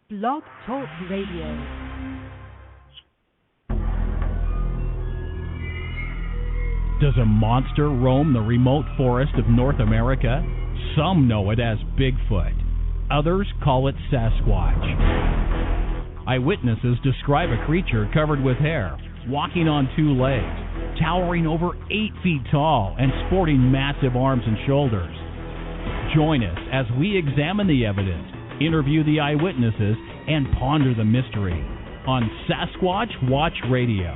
Blog Talk Radio. Does a monster roam the remote forest of North America? Some know it as Bigfoot. Others call it Sasquatch. Eyewitnesses describe a creature covered with hair, walking on two legs, towering over 8 feet tall, and sporting massive arms and shoulders. Join us as we examine the evidence, interview the eyewitnesses, and ponder the mystery on Sasquatch Watch Radio.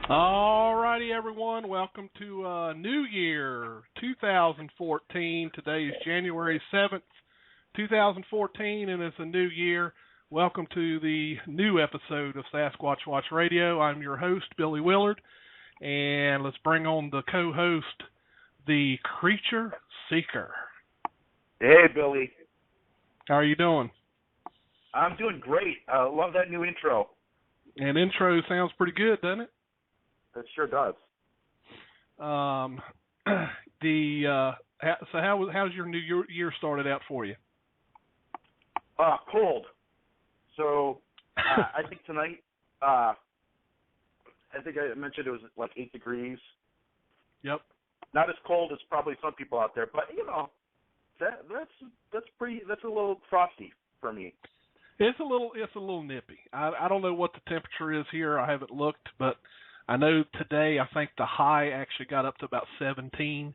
Alrighty, everyone. Welcome to New Year 2014. Today is January 7th, 2014, and it's a new year. Welcome to the new episode of Sasquatch Watch Radio. I'm your host, Billy Willard, and let's bring on the co-host, the Creature Seeker. Hey, Billy. How are you doing? I'm doing great. I love that new intro. And intro sounds pretty good, doesn't it? It sure does. So how's your new year started out for you? Cold. So I think tonight, I think I mentioned it was like 8 degrees. Yep. Not as cold as probably some people out there, but you know, that's a little frosty for me. It's a little nippy. I don't know what the temperature is here. I haven't looked, but I know today I think the high actually got up to about 17.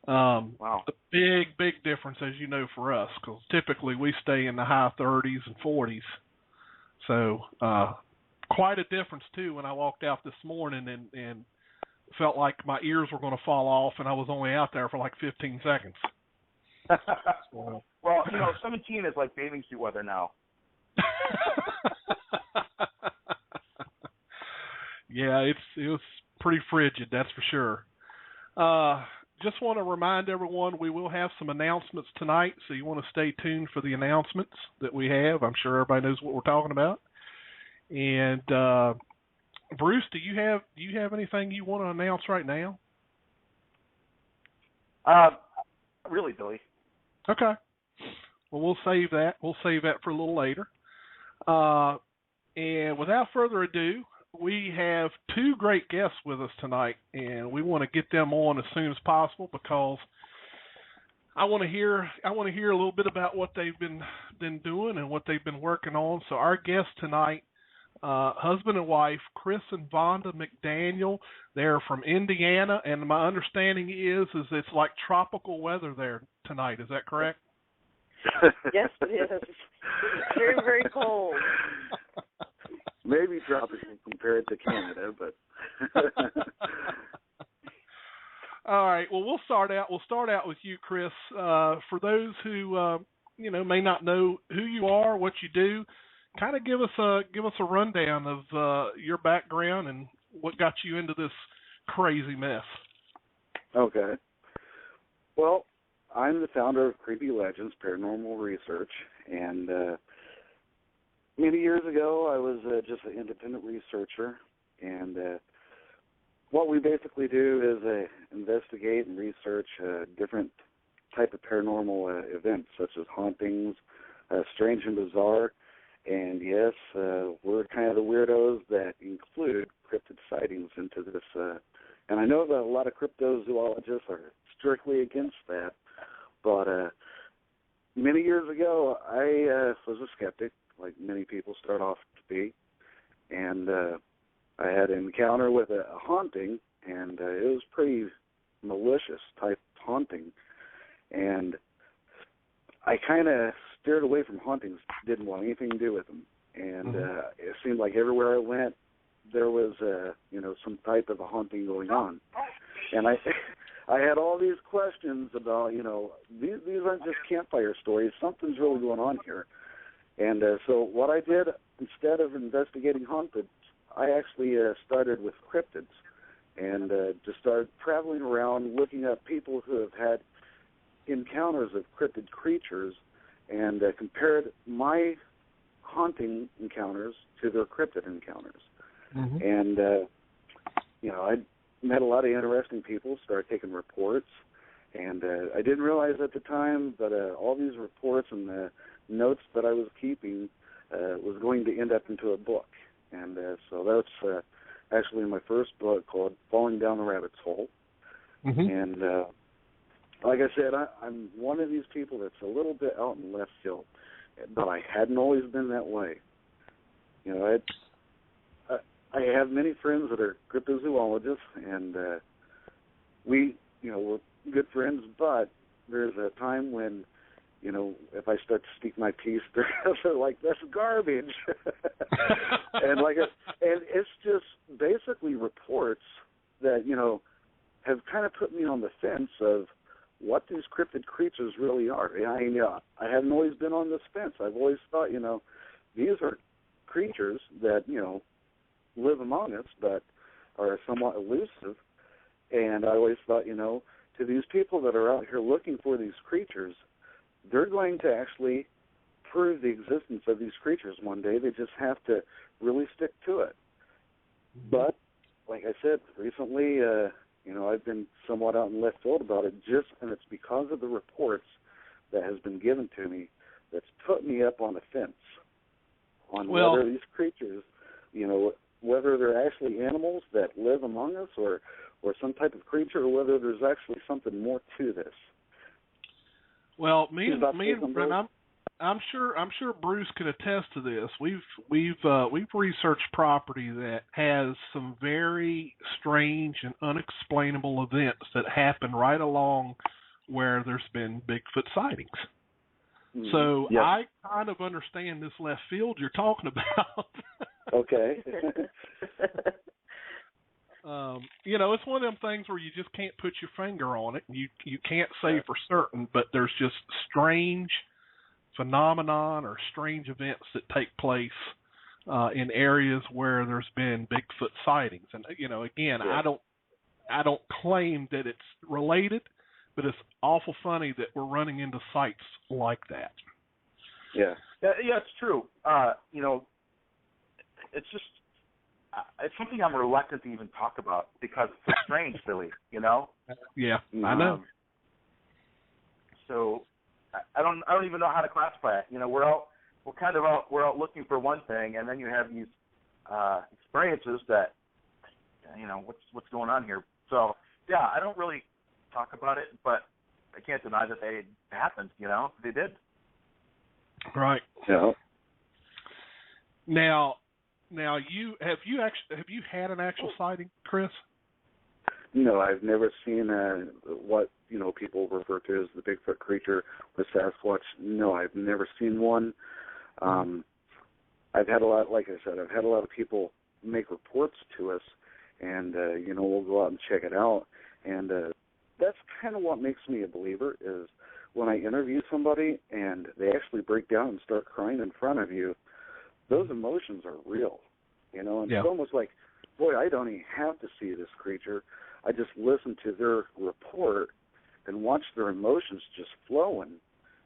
Wow. A big difference, as you know, for us, because typically we stay in the high 30s and 40s. So quite a difference, too, when I walked out this morning and felt like my ears were going to fall off, and I was only out there for like 15 seconds. Well, you know, 17 is like bathing suit weather now. Yeah, it was pretty frigid, that's for sure. Just want to remind everyone we will have some announcements tonight, so you want to stay tuned for the announcements that we have. I'm sure everybody knows what we're talking about. And Bruce, do you have anything you want to announce right now? Really, Billy. Okay. Well, we'll save that. We'll save that for a little later. And without further ado, we have 2 great guests with us tonight, and we want to get them on as soon as possible because I want to hear a little bit about what they've been doing and what they've been working on. So our guests tonight, husband and wife, Chris and Vonda McDaniel, they're from Indiana, and my understanding is it's like tropical weather there tonight. Is that correct? Yes, it is. Very, very cold. Maybe tropical compared to Canada, but all right. Well, we'll start out with you, Chris. For those who may not know who you are, what you do, kind of give us a rundown of your background and what got you into this crazy mess. Okay. Well, I'm the founder of Creepy Legends Paranormal Research, and many years ago, I was just an independent researcher, and what we basically do is investigate and research different type of paranormal events, such as hauntings, strange and bizarre, and yes, we're kind of the weirdos that include cryptid sightings into this, and I know that a lot of cryptozoologists are strictly against that, but many years ago, I was a skeptic, like many people start off to be, and I had an encounter with a haunting, and it was pretty malicious type haunting, and I kind of steered away from hauntings, didn't want anything to do with them, and it seemed like everywhere I went, there was some type of a haunting going on, and I had all these questions about, these aren't just campfire stories, something's really going on here. And so what I did, instead of investigating haunted, I actually started with cryptids and just started traveling around looking at people who have had encounters of cryptid creatures and compared my haunting encounters to their cryptid encounters. Mm-hmm. And, I met a lot of interesting people, started taking reports, and I didn't realize at the time, but all these reports and the notes that I was keeping was going to end up into a book. And so that's actually my first book called Falling Down the Rabbit's Hole. Mm-hmm. And like I said, I'm one of these people that's a little bit out in left field, but I hadn't always been that way. I have many friends that are cryptozoologists, and we're good friends, but there's a time when, if I start to speak my piece, they're like, that's garbage. and it's just basically reports that, have kind of put me on the fence of what these cryptid creatures really are. I haven't always been on this fence. I've always thought, these are creatures that, live among us, but are somewhat elusive. And I always thought, to these people that are out here looking for these creatures, they're going to actually prove the existence of these creatures one day. They just have to really stick to it. But, like I said, recently, I've been somewhat out in left field about it, and it's because of the reports that has been given to me that's put me up on the fence on whether these creatures, whether they're actually animals that live among us or some type of creature, or whether there's actually something more to this. Well, me and Brent, I'm sure Bruce could attest to this. We've researched property that has some very strange and unexplainable events that happen right along where there's been Bigfoot sightings. Mm-hmm. So yep. I kind of understand this left field you're talking about. Okay. It's one of them things where you just can't put your finger on it. You can't say for certain, but there's just strange phenomenon or strange events that take place in areas where there's been Bigfoot sightings. And again, yeah. I don't claim that it's related, but it's awful funny that we're running into sites like that. Yeah, it's true. It's just it's something I'm reluctant to even talk about because it's so strange, Billy. Yeah, I know. So I don't even know how to classify it. We're out looking for one thing, and then you have these experiences that what's going on here. So yeah, I don't really talk about it, but I can't deny that they happened. They did. Right. Yeah. Now you have you had an actual sighting, Chris? No, I've never seen what people refer to as the Bigfoot creature or Sasquatch. No, I've never seen one. I've had a lot, like I said, I've had a lot of people make reports to us, and we'll go out and check it out. And that's kind of what makes me a believer is when I interview somebody and they actually break down and start crying in front of you. Those emotions are real, and yeah. It's almost like, boy, I don't even have to see this creature. I just listen to their report and watch their emotions just flow and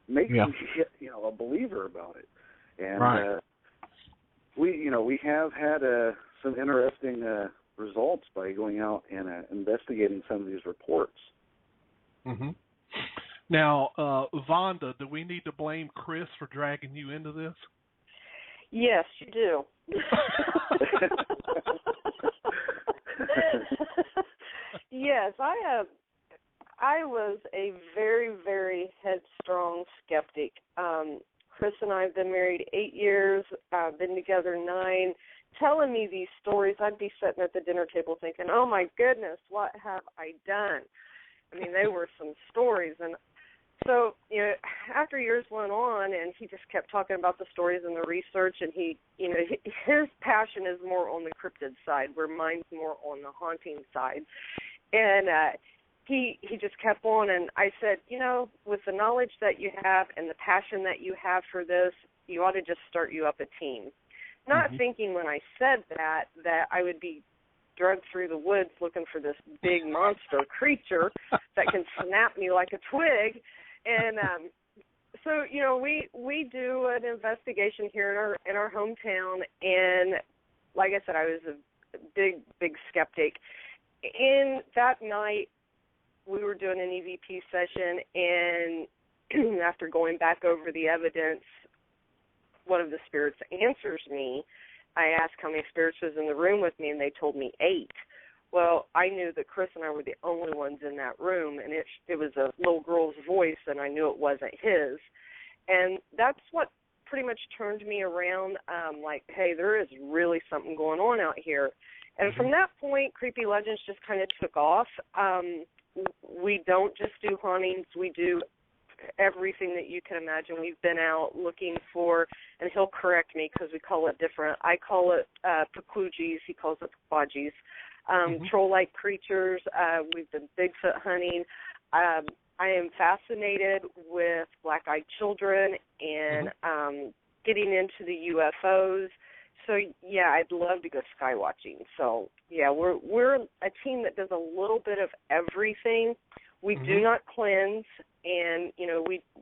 make me, a believer about it. And right. We have had some interesting results by going out and investigating some of these reports. Mm-hmm. Now, Vonda, do we need to blame Chris for dragging you into this? Yes, you do. Yes, I was a very, very headstrong skeptic. Chris and I have been married 8 years, been together 9. Telling me these stories, I'd be sitting at the dinner table thinking, oh, my goodness, what have I done? I mean, they were some stories. And so, after years went on, and he just kept talking about the stories and the research, and his passion is more on the cryptid side, where mine's more on the haunting side. And he just kept on, and I said, with the knowledge that you have and the passion that you have for this, you ought to just start you up a team. Not thinking when I said that I would be drugged through the woods looking for this big monster creature that can snap me like a twig. And So, we do an investigation here in our hometown, and like I said, I was a big skeptic. And that night, we were doing an EVP session, and after going back over the evidence, one of the spirits answers me. I asked how many spirits was in the room with me, and they told me 8. Well, I knew that Chris and I were the only ones in that room, and it was a little girl's voice, and I knew it wasn't his. And that's what pretty much turned me around, like, hey, there is really something going on out here. And from that point, Creepy Legends just kind of took off. We don't just do hauntings. We do everything that you can imagine. We've been out looking for, and he'll correct me because we call it different. I call it Pakujis. He calls it Pakwaji's. Troll-like creatures. We've been Bigfoot hunting. I am fascinated with black-eyed children and getting into the UFOs. So, yeah, I'd love to go sky watching. So, yeah, we're a team that does a little bit of everything. We do not cleanse, and,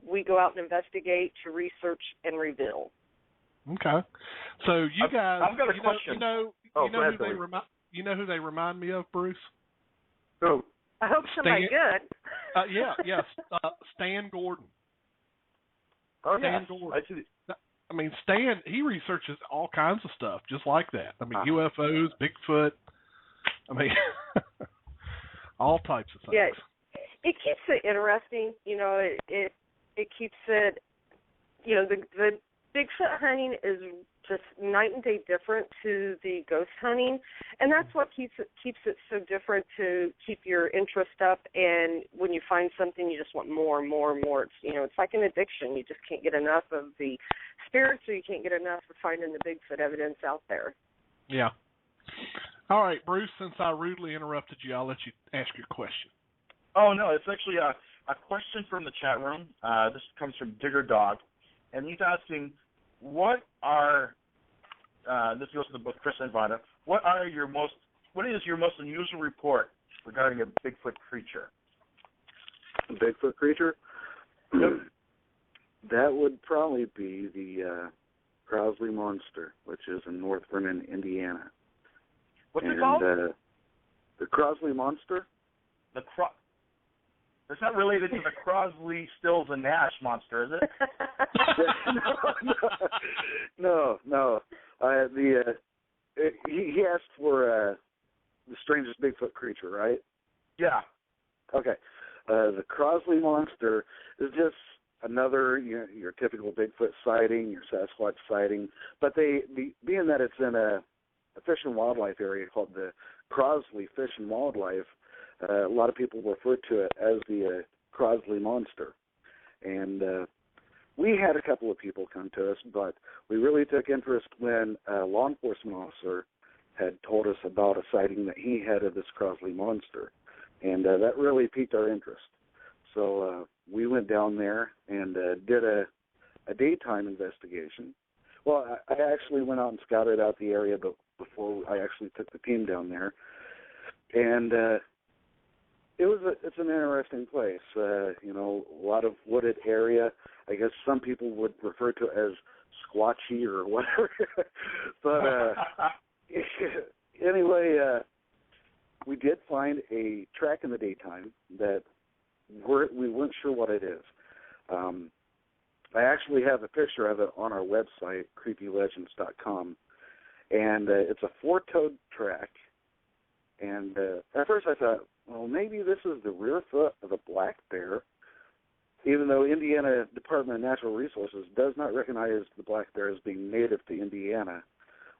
we go out and investigate to research and reveal. Okay. So you guys, I've got a question. You know who they remind me of, Bruce? Who? I hope somebody good. Yes. Stan Gordon. Oh, Stan Gordon. I mean, Stan, he researches all kinds of stuff just like that. I mean, UFOs, Bigfoot. I mean, all types of things. Yeah, it keeps it interesting. It keeps it. The Bigfoot hunting is just night and day different to the ghost hunting, and that's what keeps it so different, to keep your interest up. And when you find something, you just want more and more and more. It's like an addiction. You just can't get enough of the spirits, or you can't get enough of finding the Bigfoot evidence out there. Yeah. All right, Bruce, since I rudely interrupted you, I'll let you ask your question. Oh, no, it's actually a question from the chat room. This comes from Digger Dog, and he's asking, what this goes to the book Chris and Vonda, what is your most unusual report regarding a Bigfoot creature? A Bigfoot creature? That would probably be the Crosley Monster, which is in North Vernon, Indiana. What's it called? The Crosley Monster? It's not related to the Crosley, Stills, and Nash monster, is it? No. He asked for the strangest Bigfoot creature, right? Yeah. Okay. The Crosley Monster is just another your typical Bigfoot sighting, your Sasquatch sighting, but being that it's in a fish and wildlife area called the Crosley Fish and Wildlife, a lot of people refer to it as the Crosley Monster. And we had a couple of people come to us, but we really took interest when a law enforcement officer had told us about a sighting that he had of this Crosley Monster. And that really piqued our interest. So we went down there and did a daytime investigation. Well, I actually went out and scouted out the area before I actually took the team down there. And it's an interesting place. A lot of wooded area. I guess some people would refer to it as squatchy or whatever. But anyway, we did find a track in the daytime that we weren't sure what it is. I actually have a picture of it on our website, creepylegends.com, and it's a 4-toed track. And at first I thought, well, maybe this is the rear foot of a black bear, even though Indiana Department of Natural Resources does not recognize the black bear as being native to Indiana.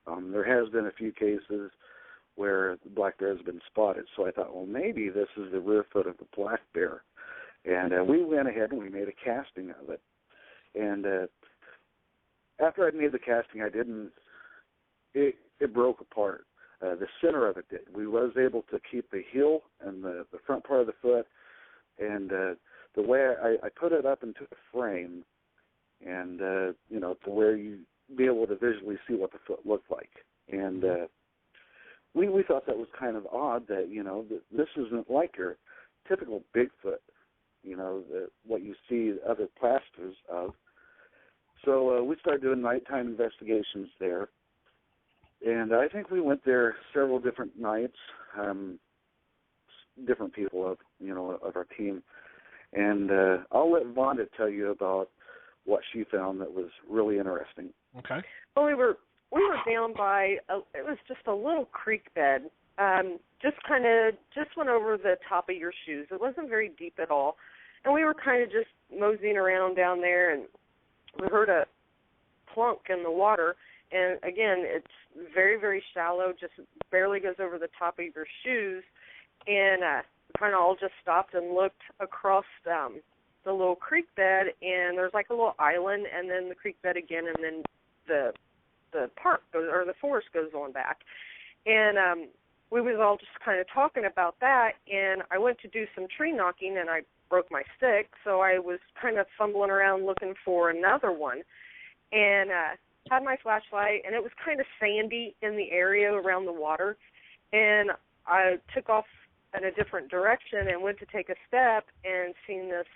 There has been a few cases where the black bear has been spotted, so I thought, well, maybe this is the rear foot of the black bear. And we went ahead and we made a casting of it. And after I'd made the casting, it broke apart. The center of it did. We was able to keep the heel and the front part of the foot, and the way I put it up into a frame, and to where you be able to visually see what the foot looked like. And we thought that was kind of odd that this isn't like your typical Bigfoot what you see other plasters of. So we started doing nighttime investigations there. And I think we went there several different nights, different people of our team. And I'll let Vonda tell you about what she found that was really interesting. Okay. Well, we were down by it was just a little creek bed. Just went over the top of your shoes. It wasn't very deep at all, and we were kind of just moseying around down there, and we heard a plunk in the water. And again, it's very, very shallow, just barely goes over the top of your shoes, and kind of all just stopped and looked across the little creek bed, and there's like a little island, and then the creek bed again, and then the park goes, or the forest goes on back. And we was all just kind of talking about that, and I went to do some tree knocking, and I broke my stick, so I was kind of fumbling around looking for another one, and had my flashlight, and it was kind of sandy in the area around the water, and I took off in a different direction and went to take a step and seen this,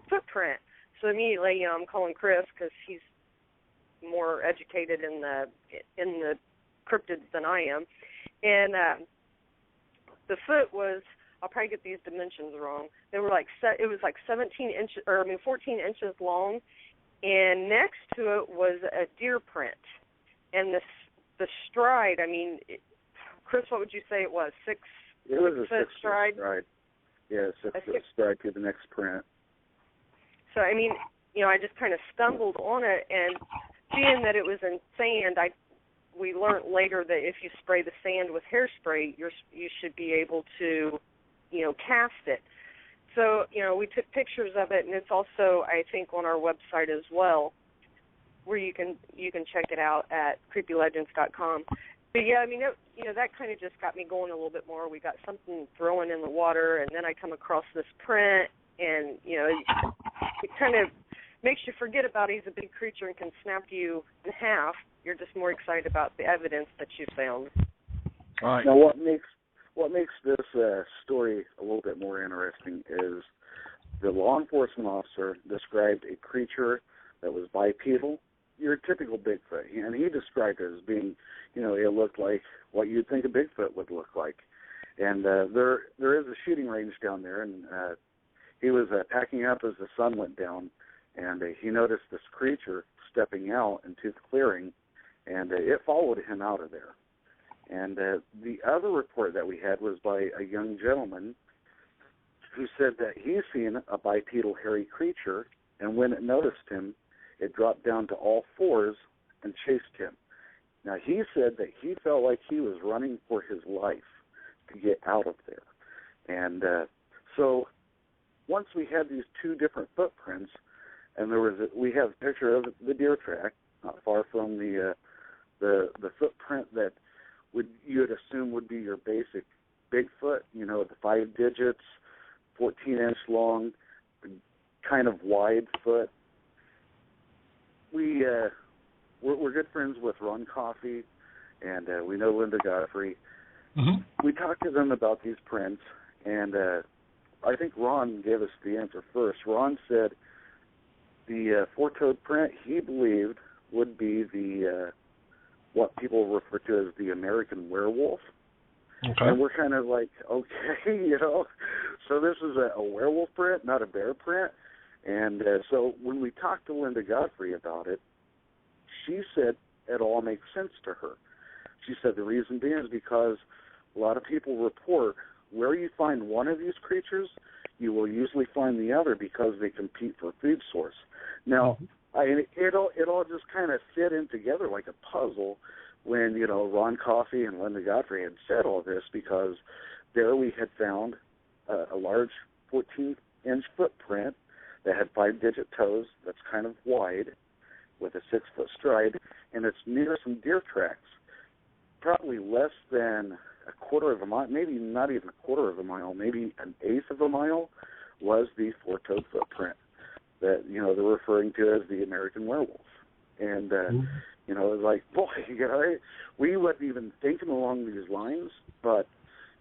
footprint. So immediately, I'm calling Chris because he's more educated in the cryptids than I am, and the foot was, I'll probably get these dimensions wrong. They were it was like 14 inches long, and next to it was a deer print, and the stride. Chris, what would you say it was? It was a 6 foot stride. Yeah, 6 foot stride to the next print. So I just kind of stumbled on it, and seeing that it was in sand, we learned later that if you spray the sand with hairspray, you should be able to, cast it. So, we took pictures of it, and it's also, I think, on our website as well, where you can check it out at creepylegends.com. But yeah, that kind of just got me going a little bit more. We got something throwing in the water, and then I come across this print, and it kind of makes you forget about he's a big creature and can snap you in half. You're just more excited about the evidence that you found. All right. Now, what makes this story a little bit more interesting is the law enforcement officer described a creature that was bipedal, your typical Bigfoot, and he described it as being, it looked like what you'd think a Bigfoot would look like. And there is a shooting range down there, and he was packing up as the sun went down, and he noticed this creature stepping out into the clearing, and it followed him out of there. And the other report that we had was by a young gentleman who said that he's seen a bipedal hairy creature, and when it noticed him, it dropped down to all fours and chased him. Now, he said that he felt like he was running for his life to get out of there. And so once we had these two different footprints, and we have a picture of the deer track, not far from the footprint that you would assume would be your basic Bigfoot, the 5 digits, 14-inch long, kind of wide foot. We're good friends with Ron Coffey, and we know Linda Godfrey. Mm-hmm. We talked to them about these prints, and I think Ron gave us the answer first. Ron said the four-toed print he believed would be the what people refer to as the American werewolf. Okay. And we're kind of like, okay, so this is a werewolf print, not a bear print. And so when we talked to Linda Godfrey about it, she said it all makes sense to her. She said the reason being is because a lot of people report where you find one of these creatures, you will usually find the other because they compete for food source. Now, it all just kind of fit in together like a puzzle when, Ron Coffey and Linda Godfrey had said all this, because there we had found a large 14-inch footprint that had 5-digit toes that's kind of wide with a 6-foot stride, and it's near some deer tracks. Probably less than a quarter of a mile, maybe not even a quarter of a mile, maybe an eighth of a mile was the four-toed footprint that, they're referring to as the American werewolf. And, it was like, boy, we wasn't even thinking along these lines, but,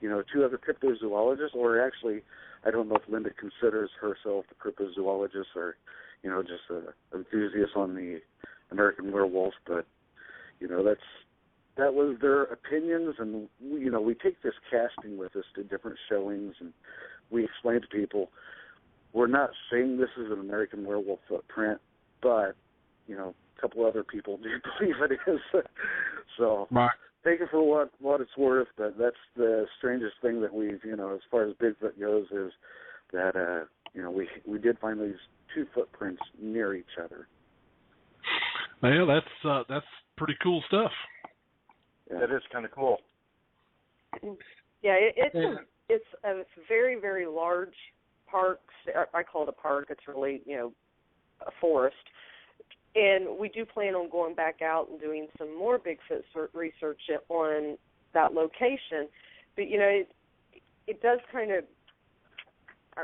two other cryptozoologists, or actually I don't know if Linda considers herself a cryptozoologist or, just an enthusiast on the American werewolf, but, that was their opinions, and, we take this casting with us to different showings, and we explain to people, we're not saying this is an American werewolf footprint, but, a couple other people do believe it is. So right. Take it for what it's worth, but that's the strangest thing that we've, as far as Bigfoot goes, is that, we did find these two footprints near each other. Well, that's pretty cool stuff. Yeah. That is kind of cool. Yeah, it's a very, very large park. I call it a park. It's really, a forest. And we do plan on going back out and doing some more Bigfoot research on that location. But, it does kind of,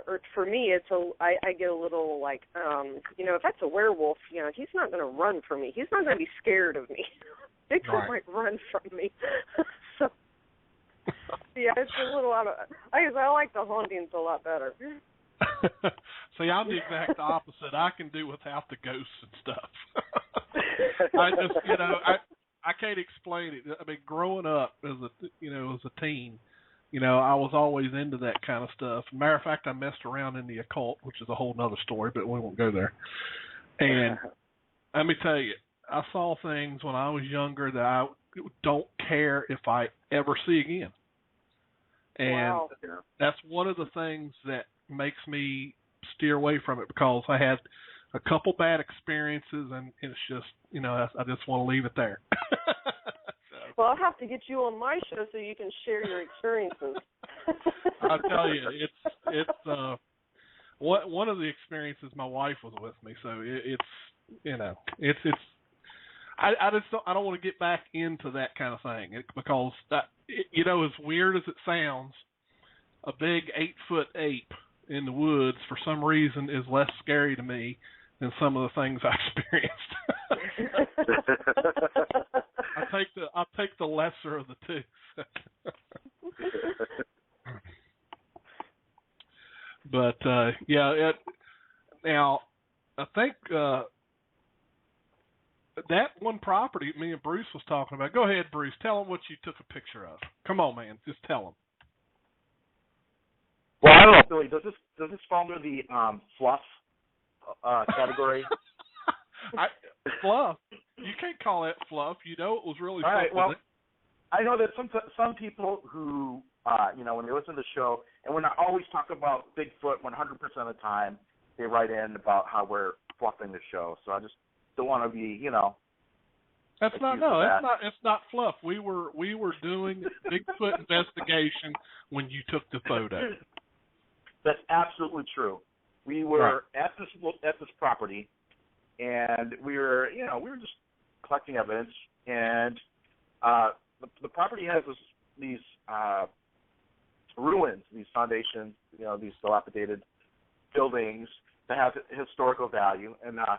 or for me, I get a little like, if that's a werewolf, he's not going to run from me. He's not going to be scared of me. Bigfoot might run from me. So, yeah, it's a little out of, I like the hauntings a lot better. See, I'm the exact opposite. I can do without the ghosts and stuff. I just, I can't explain it. I mean, growing up as a teen, I was always into that kind of stuff. Matter of fact, I messed around in the occult, which is a whole other story, but we won't go there. And let me tell you, I saw things when I was younger that I don't care if I ever see again. And that's one of the things that makes me steer away from it, because I had a couple bad experiences, and it's just, I just want to leave it there. Well, I'll have to get you on my show so you can share your experiences. I'll tell you, it's one of the experiences. My wife was with me, so I don't want to get back into that kind of thing, because that, as weird as it sounds, a big 8-foot ape in the woods for some reason is less scary to me than some of the things I experienced. I'll take the lesser of the two. But now I think that one property me and Bruce was talking about. Go ahead, Bruce. Tell them what you took a picture of. Come on, man. Just tell them. Well, I don't know, Billy. Does this fall under the fluff category? Fluff? You can't call that fluff. It was really fluff. All right. Well, I know that some people who, when they listen to the show, and when I always talk about Bigfoot 100% of the time, they write in about how we're fluffing the show. So I just don't want to be, That's not it's not fluff. We were doing Bigfoot investigation when you took the photo. That's absolutely true. We were at this property, and we were just collecting evidence, and the property has these ruins, these foundations, these dilapidated buildings that have historical value, and I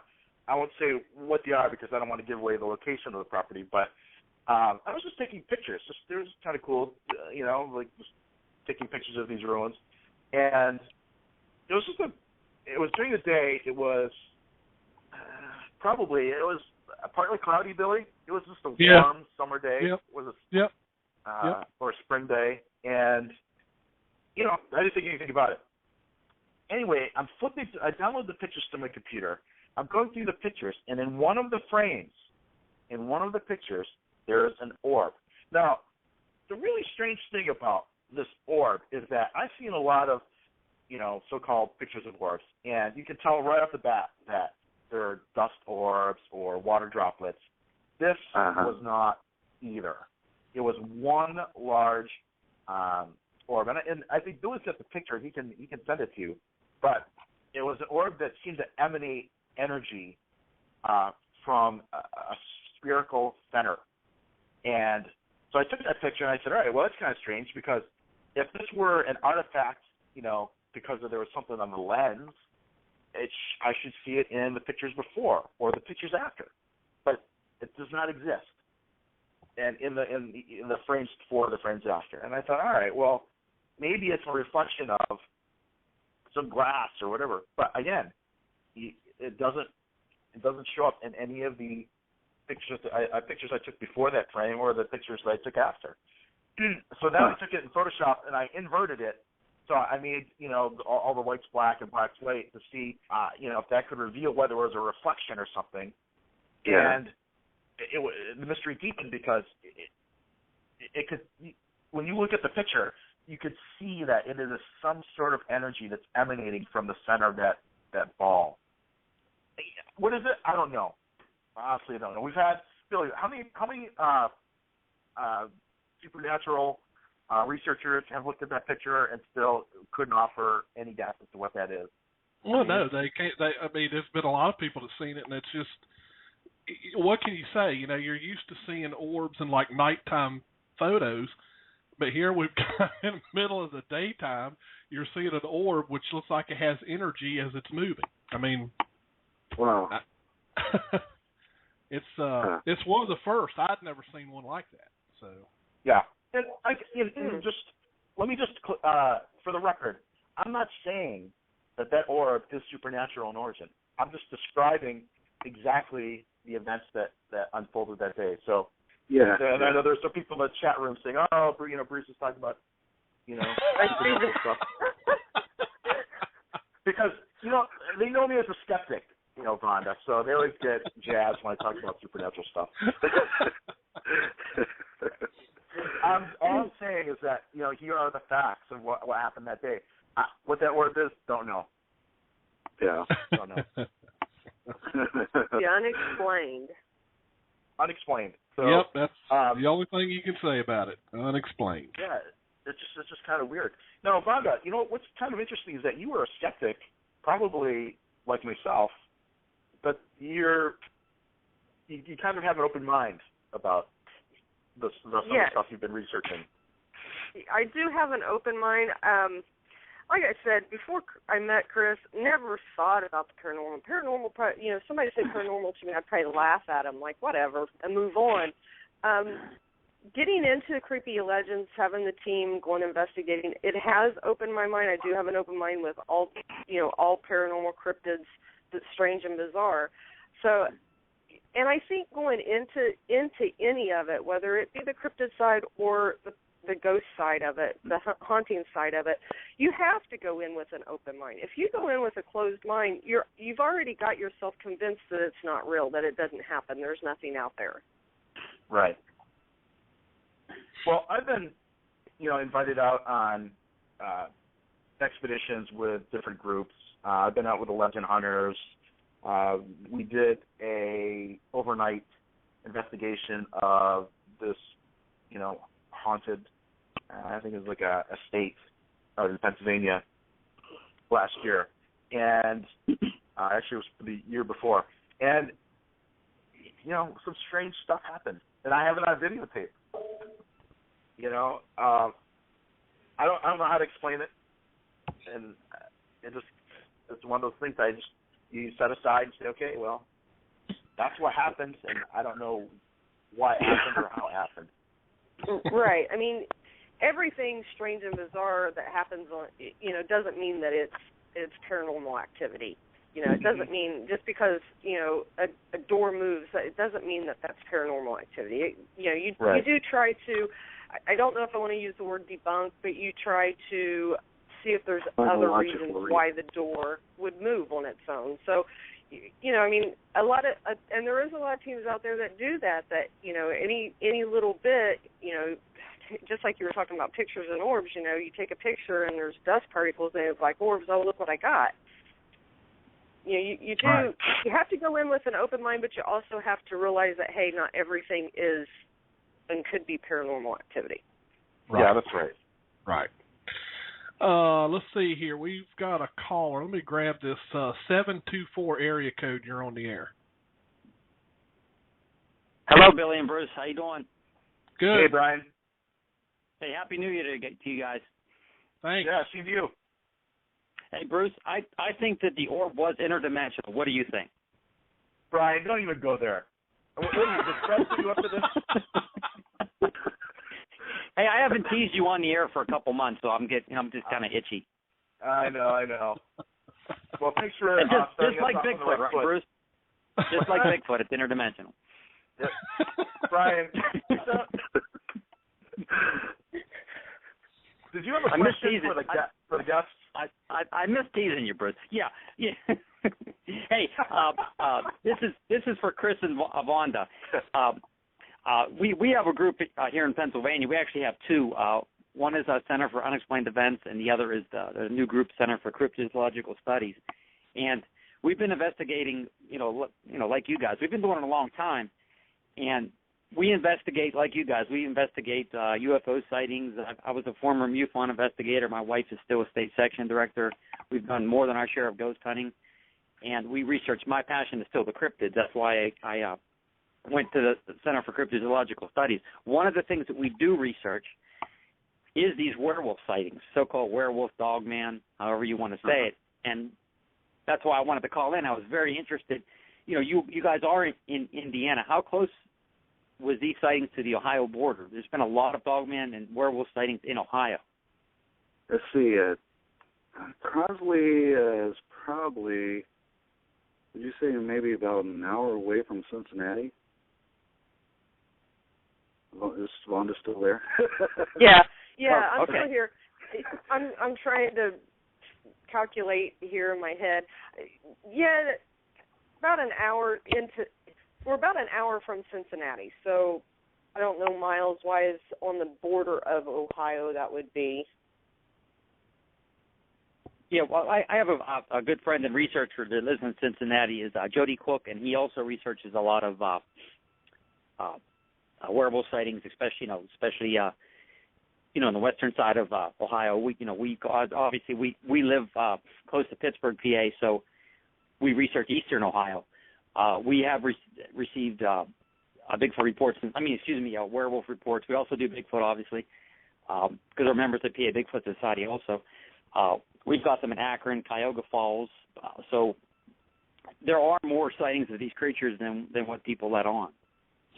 won't say what they are because I don't want to give away the location of the property, but I was just taking pictures. It was kind of cool, just taking pictures of these ruins. And it was during the day. It was partly cloudy, Billy. It was just a warm summer day. Yep. It was or a spring day, and I didn't think anything about it. Anyway, I downloaded the pictures to my computer. I'm going through the pictures, and in one of the frames, pictures, there's an orb. Now, the really strange thing about this orb is that I've seen a lot of, so-called pictures of orbs, and you can tell right off the bat that they're dust orbs or water droplets. This was not either. It was one large orb, and I think Billy's got the picture. He can send it to you, but it was an orb that seemed to emanate energy from a spherical center, and so I took that picture and I said, all right, well, that's kind of strange, because if this were an artifact, because there was something on the lens, I should see it in the pictures before or the pictures after, but it does not exist, and in the frames before, the frames after. And I thought, all right, well, maybe it's a reflection of some glass or whatever. But again, it doesn't show up in any of the pictures I took before that frame or the pictures that I took after. So then I took it in Photoshop and I inverted it. So I made, all the whites black and blacks white to see, if that could reveal whether it was a reflection or something. Yeah. And the mystery deepened because it could, when you look at the picture, you could see that it is some sort of energy that's emanating from the center of that ball. What is it? I don't know. Honestly, I don't know. We've had, Billy, how many supernatural researchers have looked at that picture and still couldn't offer any guess as to what that is? Well, no, they can't. There's been a lot of people that've seen it, and it's just, what can you say? You're used to seeing orbs in like nighttime photos, but here we've got in the middle of the daytime, you're seeing an orb which looks like it has energy as it's moving. I mean, wow. It's one of the first. I'd never seen one like that. So yeah, and just let me for the record, I'm not saying that orb is supernatural in origin. I'm just describing exactly the events that unfolded that day. So yeah, and I know there's some people in the chat room saying, "Oh, Bruce is talking about supernatural stuff," because they know me as a skeptic. Vonda, so they always get jazzed when I talk about supernatural stuff. All I'm saying is that, here are the facts of what happened that day. What that word is, don't know. Yeah. Don't know. The unexplained. Unexplained. So, yep, that's the only thing you can say about it. Unexplained. Yeah, it's just kind of weird. Now, Vonda, what's kind of interesting is that you were a skeptic, probably like myself, but you kind of have an open mind about some of the stuff you've been researching. I do have an open mind. Like I said, before I met Chris, never thought about the paranormal. Paranormal, somebody say paranormal to me, I'd probably laugh at them, like, whatever, and move on. Getting into Creepy Legends, having the team going investigating, it has opened my mind. I do have an open mind with all paranormal cryptids that's strange and bizarre. So, and I think going into any of it, whether it be the cryptid side or the ghost side of it, the haunting side of it, you have to go in with an open mind. If you go in with a closed mind, you've already got yourself convinced that it's not real, that it doesn't happen. There's nothing out there. Right. Well, I've been, invited out on expeditions with different groups. I've been out with the Legend Hunters. We did a overnight investigation of this, haunted, I think it was like a estate out in Pennsylvania last year. And actually it was the year before. And, some strange stuff happened. And I have it on videotape. I don't know how to explain it. And it's one of those things you set aside and say, okay, well, that's what happened, and I don't know why it happened or how it happened. Right. I mean, everything strange and bizarre that happens doesn't mean that it's paranormal activity. It doesn't mean just because a door moves, it doesn't mean that that's paranormal activity. You do try to. I don't know if I want to use the word debunk, but you try to see if there's other reasons why the door would move on its own. So, and there is a lot of teams out there that do that, any little bit, just like you were talking about pictures and orbs, you take a picture and there's dust particles and it's like orbs, oh, look what I got. You have to go in with an open mind, but you also have to realize that, hey, not everything is and could be paranormal activity. Right. Yeah, that's right. Right. Let's see here. We've got a caller. Let me grab this 724 area code. You're on the air. Hello, Billy and Bruce. How you doing? Good. Hey, Brian. Hey, Happy New Year to you guys. Thanks. Yeah, same to you. Hey, Bruce, I think that the orb was interdimensional. What do you think? Brian, don't even go there. What are you, the stress you up to this? Hey, I haven't teased you on the air for a couple months, so I'm just kind of itchy. I know. Well, thanks for just like Bigfoot, right, Bruce? Just like Bigfoot, it's interdimensional. Yep. Brian, did you have a question for the guests? I miss teasing you, Bruce. Yeah. Hey, this is for Chris and Vonda. We have a group here in Pennsylvania. We actually have two. One is a Center for Unexplained Events, and the other is the new group Center for Cryptid Studies. And we've been investigating, like you guys. We've been doing it a long time, and we investigate like you guys. We investigate UFO sightings. I was a former MUFON investigator. My wife is still a state section director. We've done more than our share of ghost hunting, and we research. My passion is still the cryptids. That's why I went to the Center for Cryptozoological Studies. One of the things that we do research is these werewolf sightings, so-called werewolf, dogman, however you want to say it. And that's why I wanted to call in. I was very interested. You guys are in Indiana. How close was these sightings to the Ohio border? There's been a lot of dogman and werewolf sightings in Ohio. Let's see. Crosley is probably, would you say, maybe about an hour away from Cincinnati? Is Vonda still there? Yeah, I'm okay. still here. I'm trying to calculate here in my head. Yeah, about an hour into. We're about an hour from Cincinnati, so I don't know miles-wise on the border of Ohio that would be. Yeah, well, I have a good friend and researcher that lives in Cincinnati, is Jody Cook, and he also researches a lot of werewolf sightings, especially in the western side of Ohio. We live close to Pittsburgh, PA, so we research eastern Ohio. We have received Bigfoot reports. Werewolf reports. We also do Bigfoot, obviously, because we're members of PA Bigfoot Society. Also, we've got them in Akron, Cuyahoga Falls. So there are more sightings of these creatures than what people let on.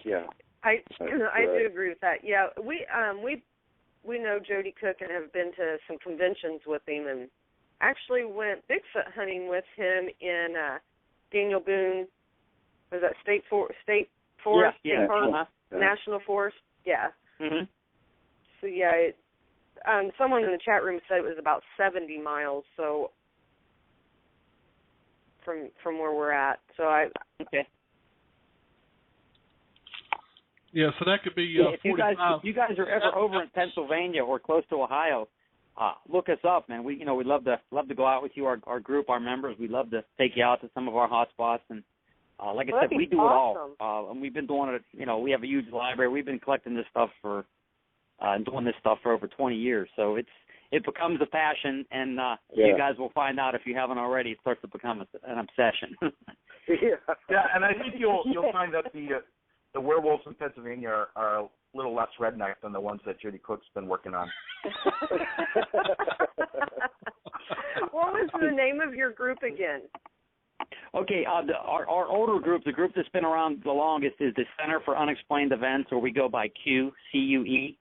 Yeah, I do agree with that. Yeah, we know Jody Cook and have been to some conventions with him, and actually went Bigfoot hunting with him in Daniel Boone. Was that State Forest? Yeah. National Forest? Yeah. Mm-hmm. So, yeah, someone in the chat room said it was about 70 miles, so from where we're at. So Okay. Yeah, so that could be if you guys are ever over in Pennsylvania or close to Ohio, look us up, man. We'd love to go out with you, our group, our members. We'd love to take you out to some of our hot spots. And like I said, we do awesome. it all. And we've been doing it. We have a huge library. We've been collecting this stuff and doing this stuff for over 20 years. So it becomes a passion, and you guys will find out if you haven't already. It starts to become an obsession. Yeah, and I think you'll find that the werewolves in Pennsylvania are a little less redneck than the ones that Judy Cook's been working on. What was the name of your group again? Okay, our older group, the group that's been around the longest, is the Center for Unexplained Events, or we go by CUE.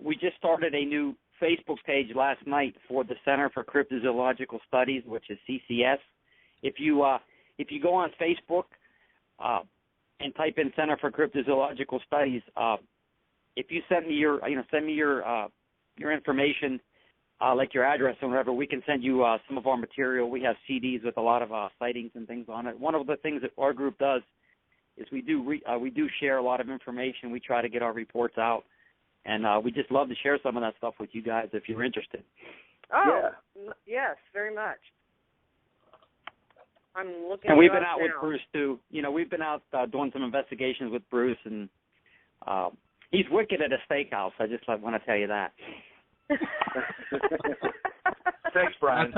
We just started a new Facebook page last night for the Center for Cryptozoological Studies, which is CCS. If you go on Facebook and type in Center for Cryptozoological Studies, if you send me your information, like your address and whatever, we can send you some of our material. We have CDs with a lot of sightings and things on it. One of the things that our group does is we do share a lot of information. We try to get our reports out, and we just love to share some of that stuff with you guys if you're interested. Oh, yes, very much. I'm looking. And we've been out with Bruce too. We've been out doing some investigations with Bruce, and he's wicked at a steakhouse. I just want to tell you that. Thanks, Brian.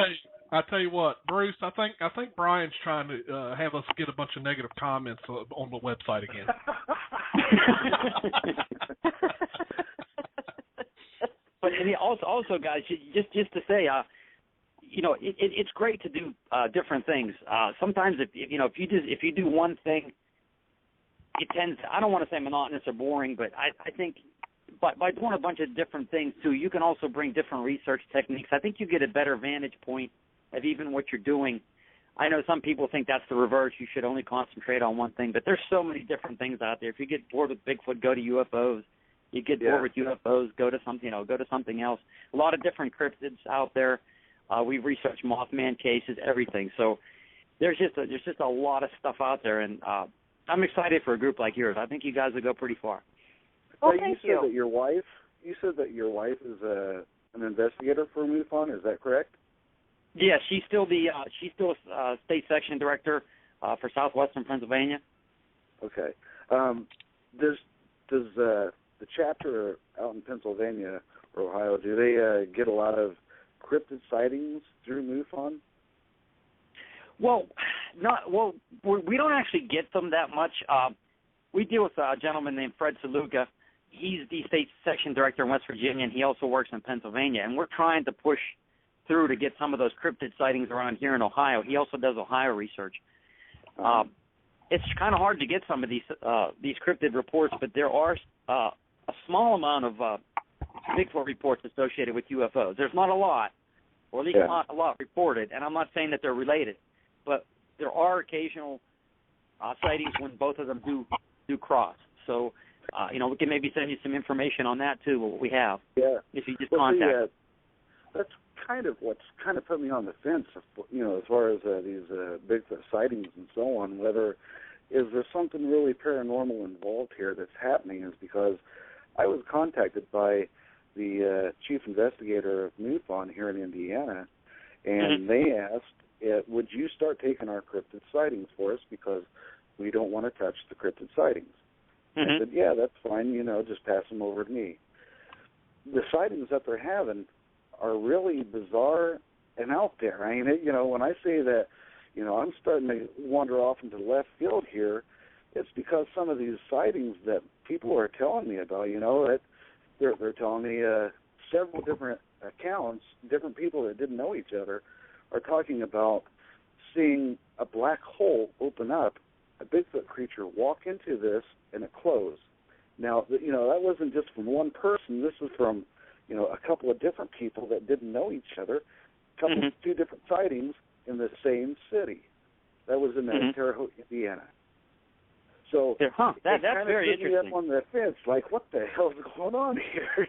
I tell you what, Bruce. I think Brian's trying to have us get a bunch of negative comments on the website again. But also, guys, just to say, it's great to do different things. Sometimes if you do one thing, it tends. I don't want to say monotonous or boring, but I think by doing a bunch of different things, too, you can also bring different research techniques. I think you get a better vantage point of even what you're doing. I know some people think that's the reverse. You should only concentrate on one thing, but there's so many different things out there. If you get bored with Bigfoot, go to UFOs. You get bored with UFOs, go to something else. A lot of different cryptids out there. We've researched Mothman cases, everything. So there's just a lot of stuff out there, and I'm excited for a group like yours. I think you guys will go pretty far. Well, you said that your wife is an investigator for MUFON. Is that correct? Yeah, she's still a state section director for southwestern Pennsylvania. Okay. Does the chapter out in Pennsylvania or Ohio, do they get a lot of cryptid sightings through MUFON? Well, we don't actually get them that much. We deal with a gentleman named Fred Saluga. He's the state section director in West Virginia, and he also works in Pennsylvania. And we're trying to push through to get some of those cryptid sightings around here in Ohio. He also does Ohio research. It's kind of hard to get some of these cryptid reports, but there are a small amount of Bigfoot reports associated with UFOs. There's not a lot, or at least not a lot reported, and I'm not saying that they're related, but there are occasional sightings when both of them do cross. So, we can maybe send you some information on that, too, what we have. Yeah. If you just contact. That's kind of what's kind of put me on the fence, as far as these Bigfoot sightings and so on, is there something really paranormal involved here that's happening, is because I was contacted by the chief investigator of MUFON here in Indiana, and they asked, would you start taking our cryptid sightings for us, because we don't want to touch the cryptid sightings. I said, yeah, that's fine, just pass them over to me. The sightings that they're having are really bizarre and out there. I mean, when I say that, I'm starting to wander off into left field here, it's because some of these sightings that people are telling me about, that they're telling me several different accounts, different people that didn't know each other, are talking about seeing a black hole open up, a Bigfoot creature walk into this, and it close. Now, that wasn't just from one person. This was from a couple of different people that didn't know each other, two different sightings in the same city. That was in Terre Haute, Indiana. So that's very interesting. Me up on the fence, like, what the hell is going on here?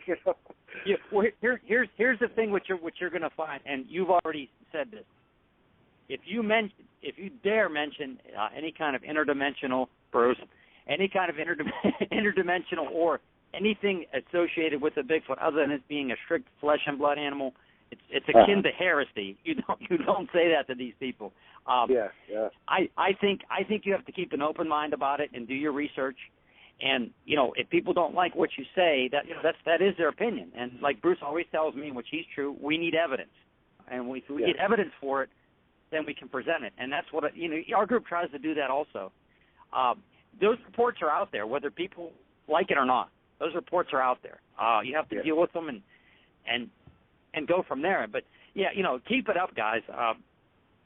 Yeah, well, here's the thing: what you're going to find, and you've already said this. If you dare mention any kind of interdimensional, Bruce, any kind of interdimensional or anything associated with a Bigfoot other than it being a strict flesh and blood animal, it's akin to heresy. You don't say that to these people. I think you have to keep an open mind about it and do your research. And if people don't like what you say, that is their opinion. And like Bruce always tells me, which he's true, we need evidence. And if we get evidence for it, then we can present it. And that's what our group tries to do that also. Those reports are out there, whether people like it or not. Those reports are out there. You have to deal with them and go from there. But keep it up, guys.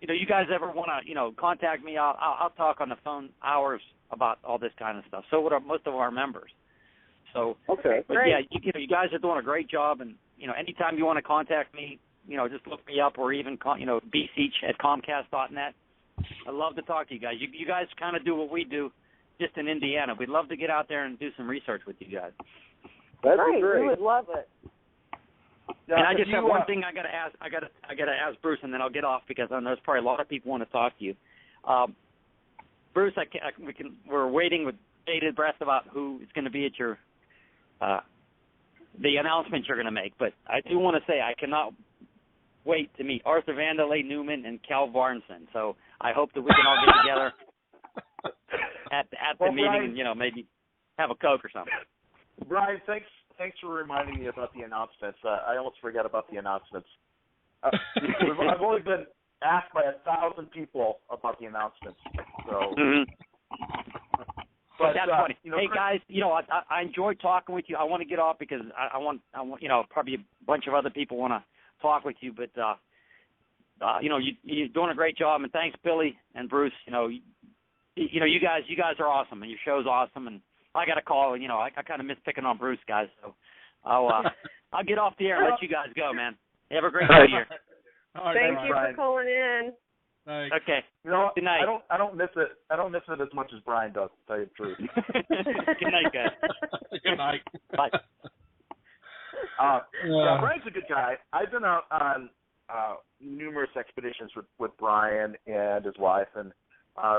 You guys ever want to contact me? I'll talk on the phone hours about all this kind of stuff. So would most of our members. So but great. You guys are doing a great job. And anytime you want to contact me, just look me up, or even bseach@comcast.net. I'd love to talk to you guys. You guys kind of do what we do, just in Indiana. We'd love to get out there and do some research with you guys. That'd be great. We would love it. And I just have one thing I gotta ask Bruce, and then I'll get off, because I know there's probably a lot of people want to talk to you. Bruce, we're waiting with bated breath about who is going to be at your the announcements you're going to make. But I do want to say I cannot wait to meet Arthur Vanderlei Newman and Cal Varnson. So I hope that we can all get together at the meeting, and maybe have a Coke or something. Brian, thanks for reminding me about the announcements. I almost forgot about the announcements. I've only been asked by 1,000 people about the announcements. So, but that's funny. Hey guys, I enjoyed talking with you. I want to get off because I want probably a bunch of other people want to talk with you. But you're doing a great job, and thanks, Billy and Bruce. You guys are awesome, and your show's awesome. And I got a call, and I kind of miss picking on Bruce, guys. So I'll get off the air and let you guys go, man. Have a great New Year. All right, Thank you for calling in. Thanks. Okay. You know, good night. I don't miss it. I don't miss it as much as Brian does, to tell you the truth. Good night, guys. Good night. Bye. Yeah, Brian's a good guy. I've been out on numerous expeditions with Brian and his wife, and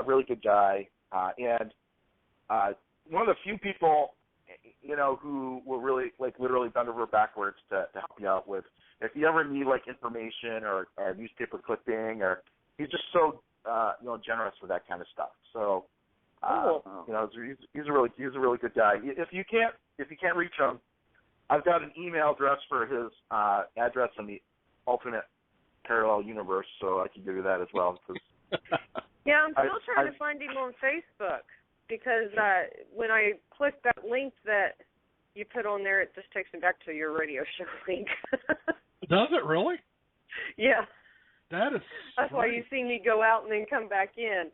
really good guy. And one of the few people, you know, who will really, like, literally bend over backwards to help you out with, if you ever need, like, information or newspaper clipping, or he's just so, you know, generous with that kind of stuff. So, you know, he's a really good guy. If you can't reach him, I've got an email address for his address in the alternate parallel universe, so I can give you that as well. Yeah, I'm still trying to find him on Facebook, because when I click that link that you put on there, it just takes me back to your radio show link. Does it really? Yeah. That is. That's why you see me go out and then come back in.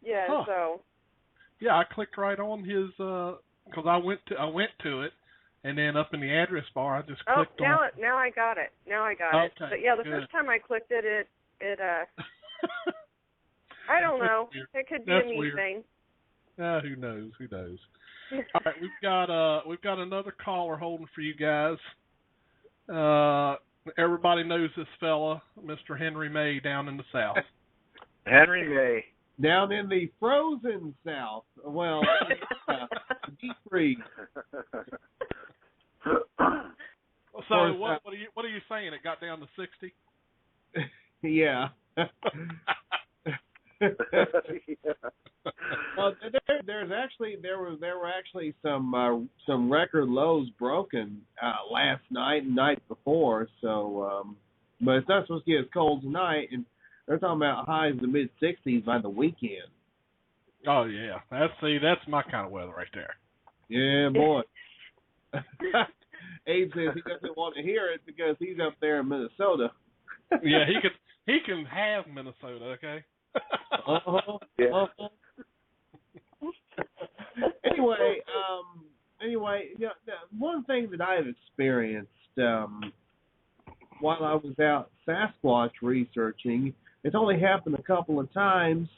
Yeah. So. Yeah, I clicked right on his because I went to it, and then up in the address bar I just clicked on. Now I got it. Okay, But yeah, the first time I clicked it I don't know. It could be a me thing. Who knows? All right, we've got another caller holding for you guys. Everybody knows this fella, Mr. Henry May, down in the South. Henry May. Down in the frozen South. Well, deep freeze. So what are you saying? It got down to 60? Yeah. Well, there were actually some record lows broken last night and night before. So, but it's not supposed to get as cold tonight, and they're talking about highs in the mid-60s by the weekend. Oh yeah, that's my kind of weather right there. Yeah, boy. Abe says he doesn't want to hear it because he's up there in Minnesota. Yeah, he can have Minnesota, okay? Yeah. Anyway, you know, one thing that I have experienced while I was out Sasquatch researching, it's only happened a couple of times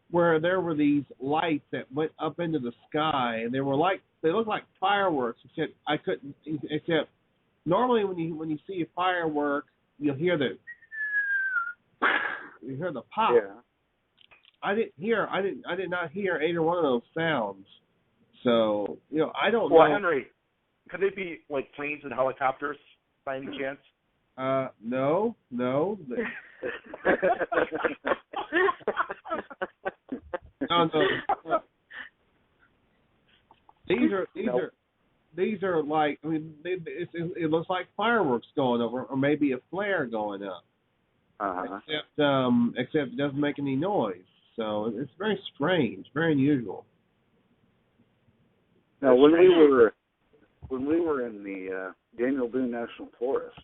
where there were these lights that went up into the sky, and they looked like fireworks. Except normally when you see a firework, you'll hear the pop. Yeah. I did not hear either one of those sounds. So, you know, I don't know. Well, Henry, could they be like planes and helicopters by any chance? No. No. These are like, I mean, it looks like fireworks going over, or maybe a flare going up. Except it doesn't make any noise. So it's very strange, very unusual. Now, when we were in the Daniel Boone National Forest,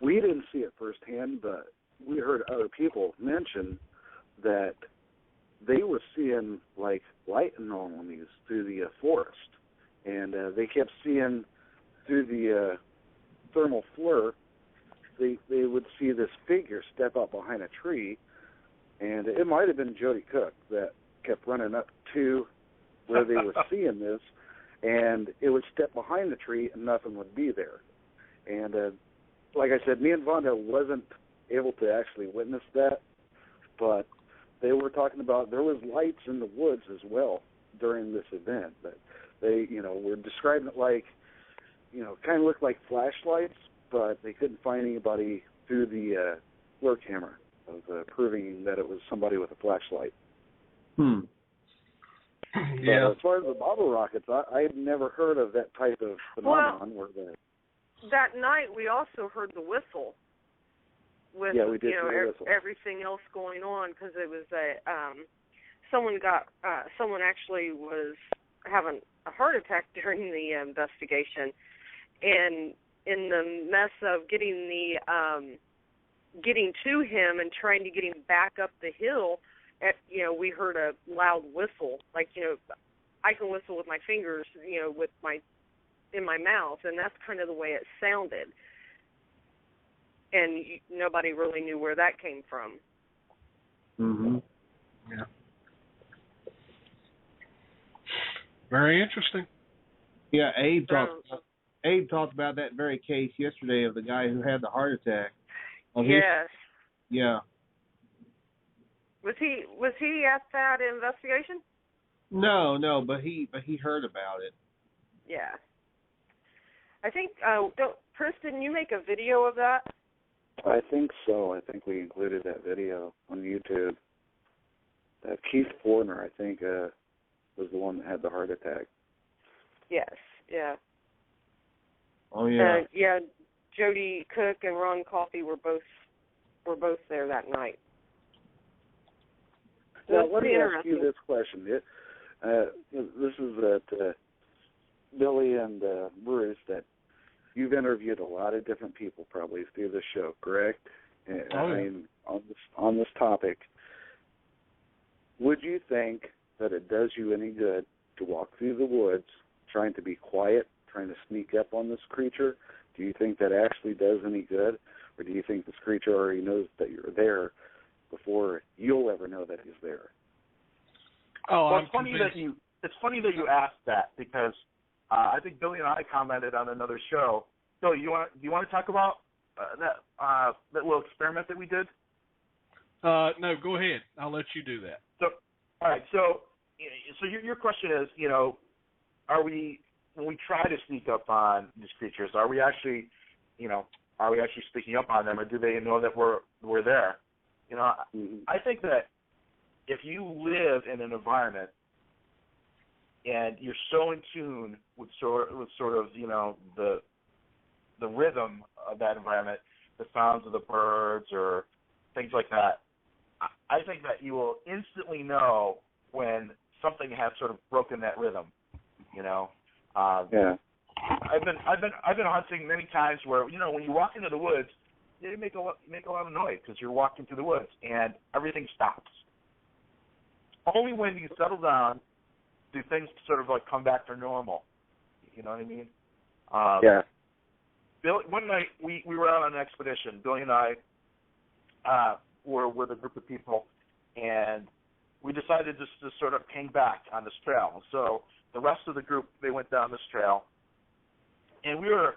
we didn't see it firsthand, but we heard other people mention that they were seeing like light anomalies through the forest, and they kept seeing through the thermal flare. They would see this figure step up behind a tree, and it might have been Jody Cook that kept running up to where they were seeing this, and it would step behind the tree and nothing would be there. And like I said, me and Vonda wasn't able to actually witness that, but they were talking about there was lights in the woods as well during this event. But they, you know, were describing it like, you know, kind of looked like flashlights, but they couldn't find anybody through the FLIR camera of proving that it was somebody with a flashlight. Yeah. But as far as the bottle rockets, I had never heard of that type of phenomenon. That night we also heard the whistle. With, yeah, we did you know, hear the whistle. Everything else going on, because it was someone actually was having a heart attack during the investigation, and in the mess of getting to him and trying to get him back up the hill, you know, we heard a loud whistle. Like, you know, I can whistle with my fingers, you know, with my in my mouth, and that's kind of the way it sounded. And nobody really knew where that came from. Mhm. Yeah. Very interesting. Yeah, Abe talked about that very case yesterday of the guy who had the heart attack. Yes. Yeah. Was he at that investigation? No, but he heard about it. Yeah. I think Chris, didn't you make a video of that? I think so. I think we included that video on YouTube. Keith Forner, I think, was the one that had the heart attack. Yes. Yeah. Oh yeah. Yeah. Jody Cook and Ron Coffey were both there that night. Now, let me ask you this question. This is that Billy and Bruce, that you've interviewed a lot of different people probably through the show, correct? I mean, on this topic, would you think that it does you any good to walk through the woods trying to be quiet, trying to sneak up on this creature? Do you think that actually does any good? Or do you think this creature already knows that you're there before you'll ever know that he's there? Well, it's funny that you asked that, because I think Billy and I commented on another show. Billy, do you want to talk about that little experiment that we did? No, go ahead. I'll let you do that. So, all right. So your question is, are we, when we try to sneak up on these creatures, are we actually sneaking up on them, or do they know that we're there? I think that if you live in an environment and you're so in tune with sort of the rhythm of that environment, the sounds of the birds or things like that, I think that you will instantly know when something has sort of broken that rhythm. Yeah. I've been hunting many times where when you walk into the woods, you make a lot of noise because you're walking through the woods and everything stops. Only when you settle down do things sort of like come back to normal. You know what I mean? Yeah. Billy, one night we were out on an expedition. Billy and I were with a group of people, and we decided just to sort of hang back on this trail. So the rest of the group, they went down this trail, and we were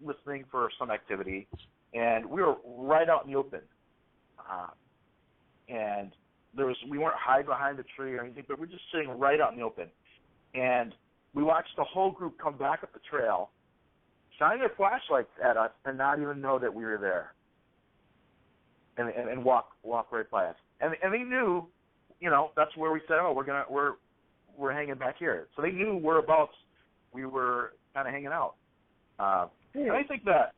listening for some activity, and we were right out in the open. And we weren't hiding behind a tree or anything, but we're just sitting right out in the open. And we watched the whole group come back up the trail, shine their flashlights at us, and not even know that we were there. And walk right by us. And they knew, that's where we said, we're hanging back here. So they knew whereabouts we were kind of hanging out. And I think that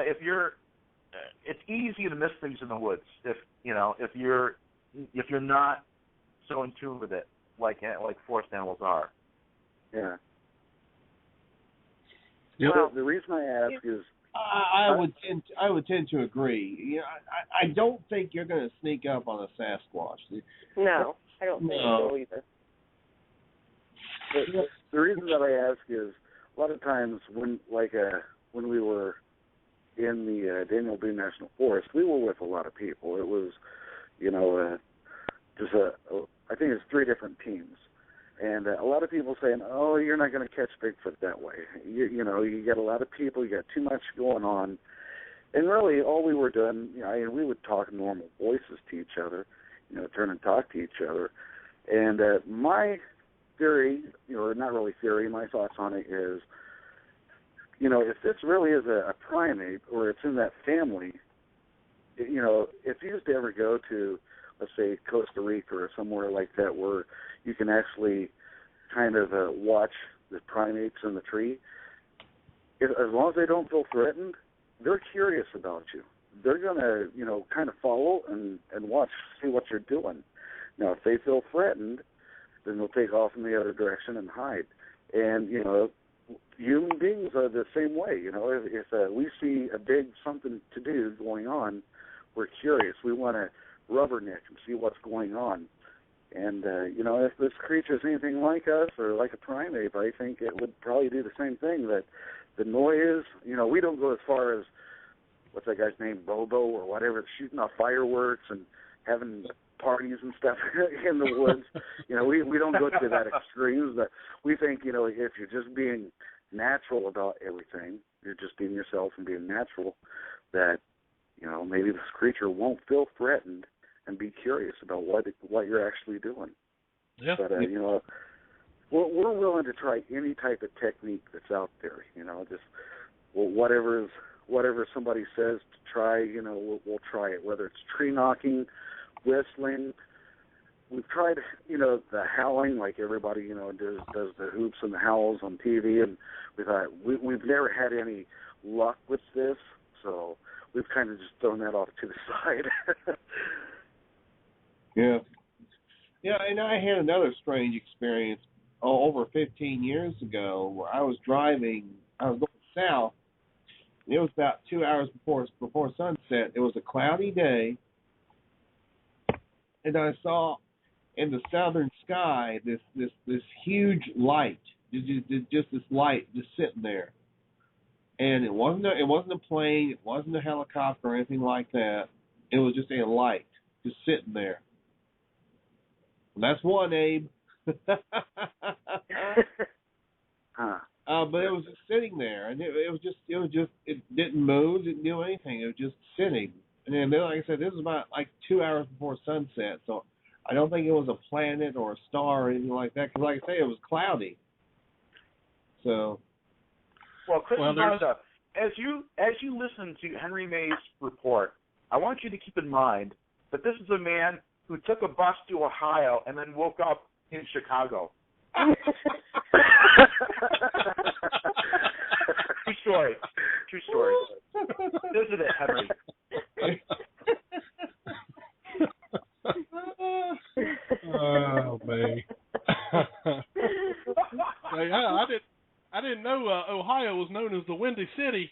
if you're, it's easy to miss things in the woods if you're not so in tune with it like forest animals are. Yeah. Well, the reason I ask is I would tend to agree. I don't think you're going to sneak up on a Sasquatch. No, I don't think so either. The reason that I ask is a lot of times when we were in the Daniel Boone National Forest, we were with a lot of people. It was, I think it's 3 different teams. And a lot of people saying, oh, you're not going to catch Bigfoot that way. You get a lot of people, you got too much going on. And really, all we were doing, we would talk normal voices to each other, turn and talk to each other. And my theory, or not really theory, my thoughts on it is, if this really is a primate or it's in that family, if you used to ever go to, let's say, Costa Rica or somewhere like that where you can actually kind of watch the primates in the tree, as long as they don't feel threatened, they're curious about you. They're going to, kind of follow and watch, see what you're doing. Now, if they feel threatened, then they'll take off in the other direction and hide. And, human beings are the same way. If we see a big something to do going on, we're curious. We want to rubberneck and see what's going on. And, if this creature is anything like us or like a primate, I think it would probably do the same thing, that the noise, we don't go as far as, what's that guy's name, Bobo or whatever, shooting off fireworks and having parties and stuff in the woods. We don't go to that extremes, but we think, if you're just being natural about everything, you're just being yourself and being natural, that, maybe this creature won't feel threatened and be curious about what you're actually doing. Yeah. But, we're willing to try any type of technique that's out there, just whatever somebody says to try, we'll try it, whether it's tree knocking, whistling. We've tried, the howling, like everybody, does the hoops and the howls on TV, and we thought we've never had any luck with this, so we've kind of just thrown that off to the side. Yeah. Yeah, and I had another strange experience over 15 years ago where I was going south. It was about 2 hours before sunset. It was a cloudy day, and I saw in the southern sky this huge light, just this light just sitting there. And it wasn't a plane, it wasn't a helicopter or anything like that. It was just a light just sitting there. That's one, Abe. But it was just sitting there, and it didn't move, didn't do anything. It was just sitting. And then, like I said, this was about like 2 hours before sunset, so I don't think it was a planet or a star or anything like that. Because, like I say, it was cloudy. So. Well, Chris and Vonda, as you listen to Henry May's report, I want you to keep in mind that this is a man who took a bus to Ohio and then woke up in Chicago. True story. Isn't it, Henry? Oh, man. Hey, I didn't know Ohio was known as the Windy City.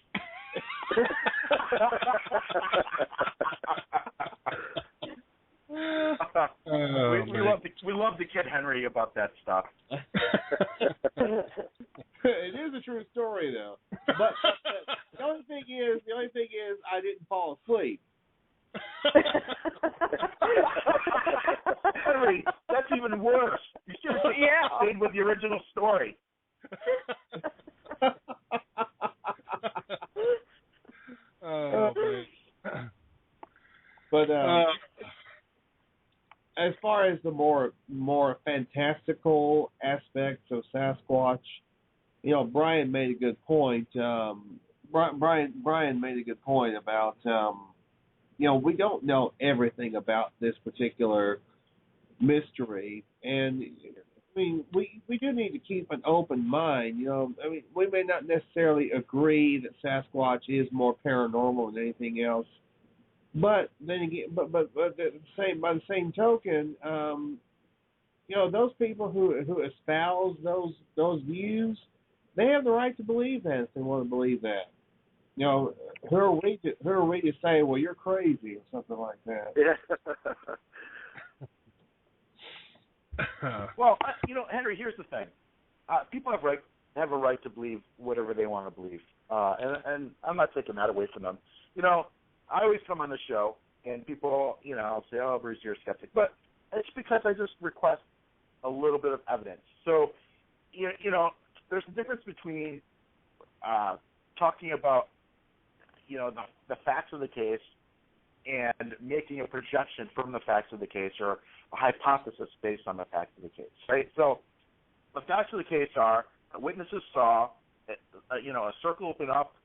We love to kid Henry about that stuff. It is a true story, though. But the only thing is, I didn't fall asleep. Henry, that's even worse. You should have stayed with the original story. Oh, man. But as far as the more fantastical aspects of Sasquatch, Brian made a good point. Brian made a good point about we don't know everything about this particular mystery, and I mean we do need to keep an open mind. We may not necessarily agree that Sasquatch is more paranormal than anything else. But then again, but by the same token, those people who espouse those views, they have the right to believe that if they want to believe that. Who are we to say, well, you're crazy or something like that? Yeah. Well, Henry, here's the thing: people have a right to believe whatever they want to believe, and I'm not taking that away from them. I always come on the show, and people, say, oh, Bruce, you're a skeptic. But it's because I just request a little bit of evidence. So, there's a difference between talking about, the facts of the case and making a projection from the facts of the case or a hypothesis based on the facts of the case, right? So the facts of the case are witnesses saw, a circle open up,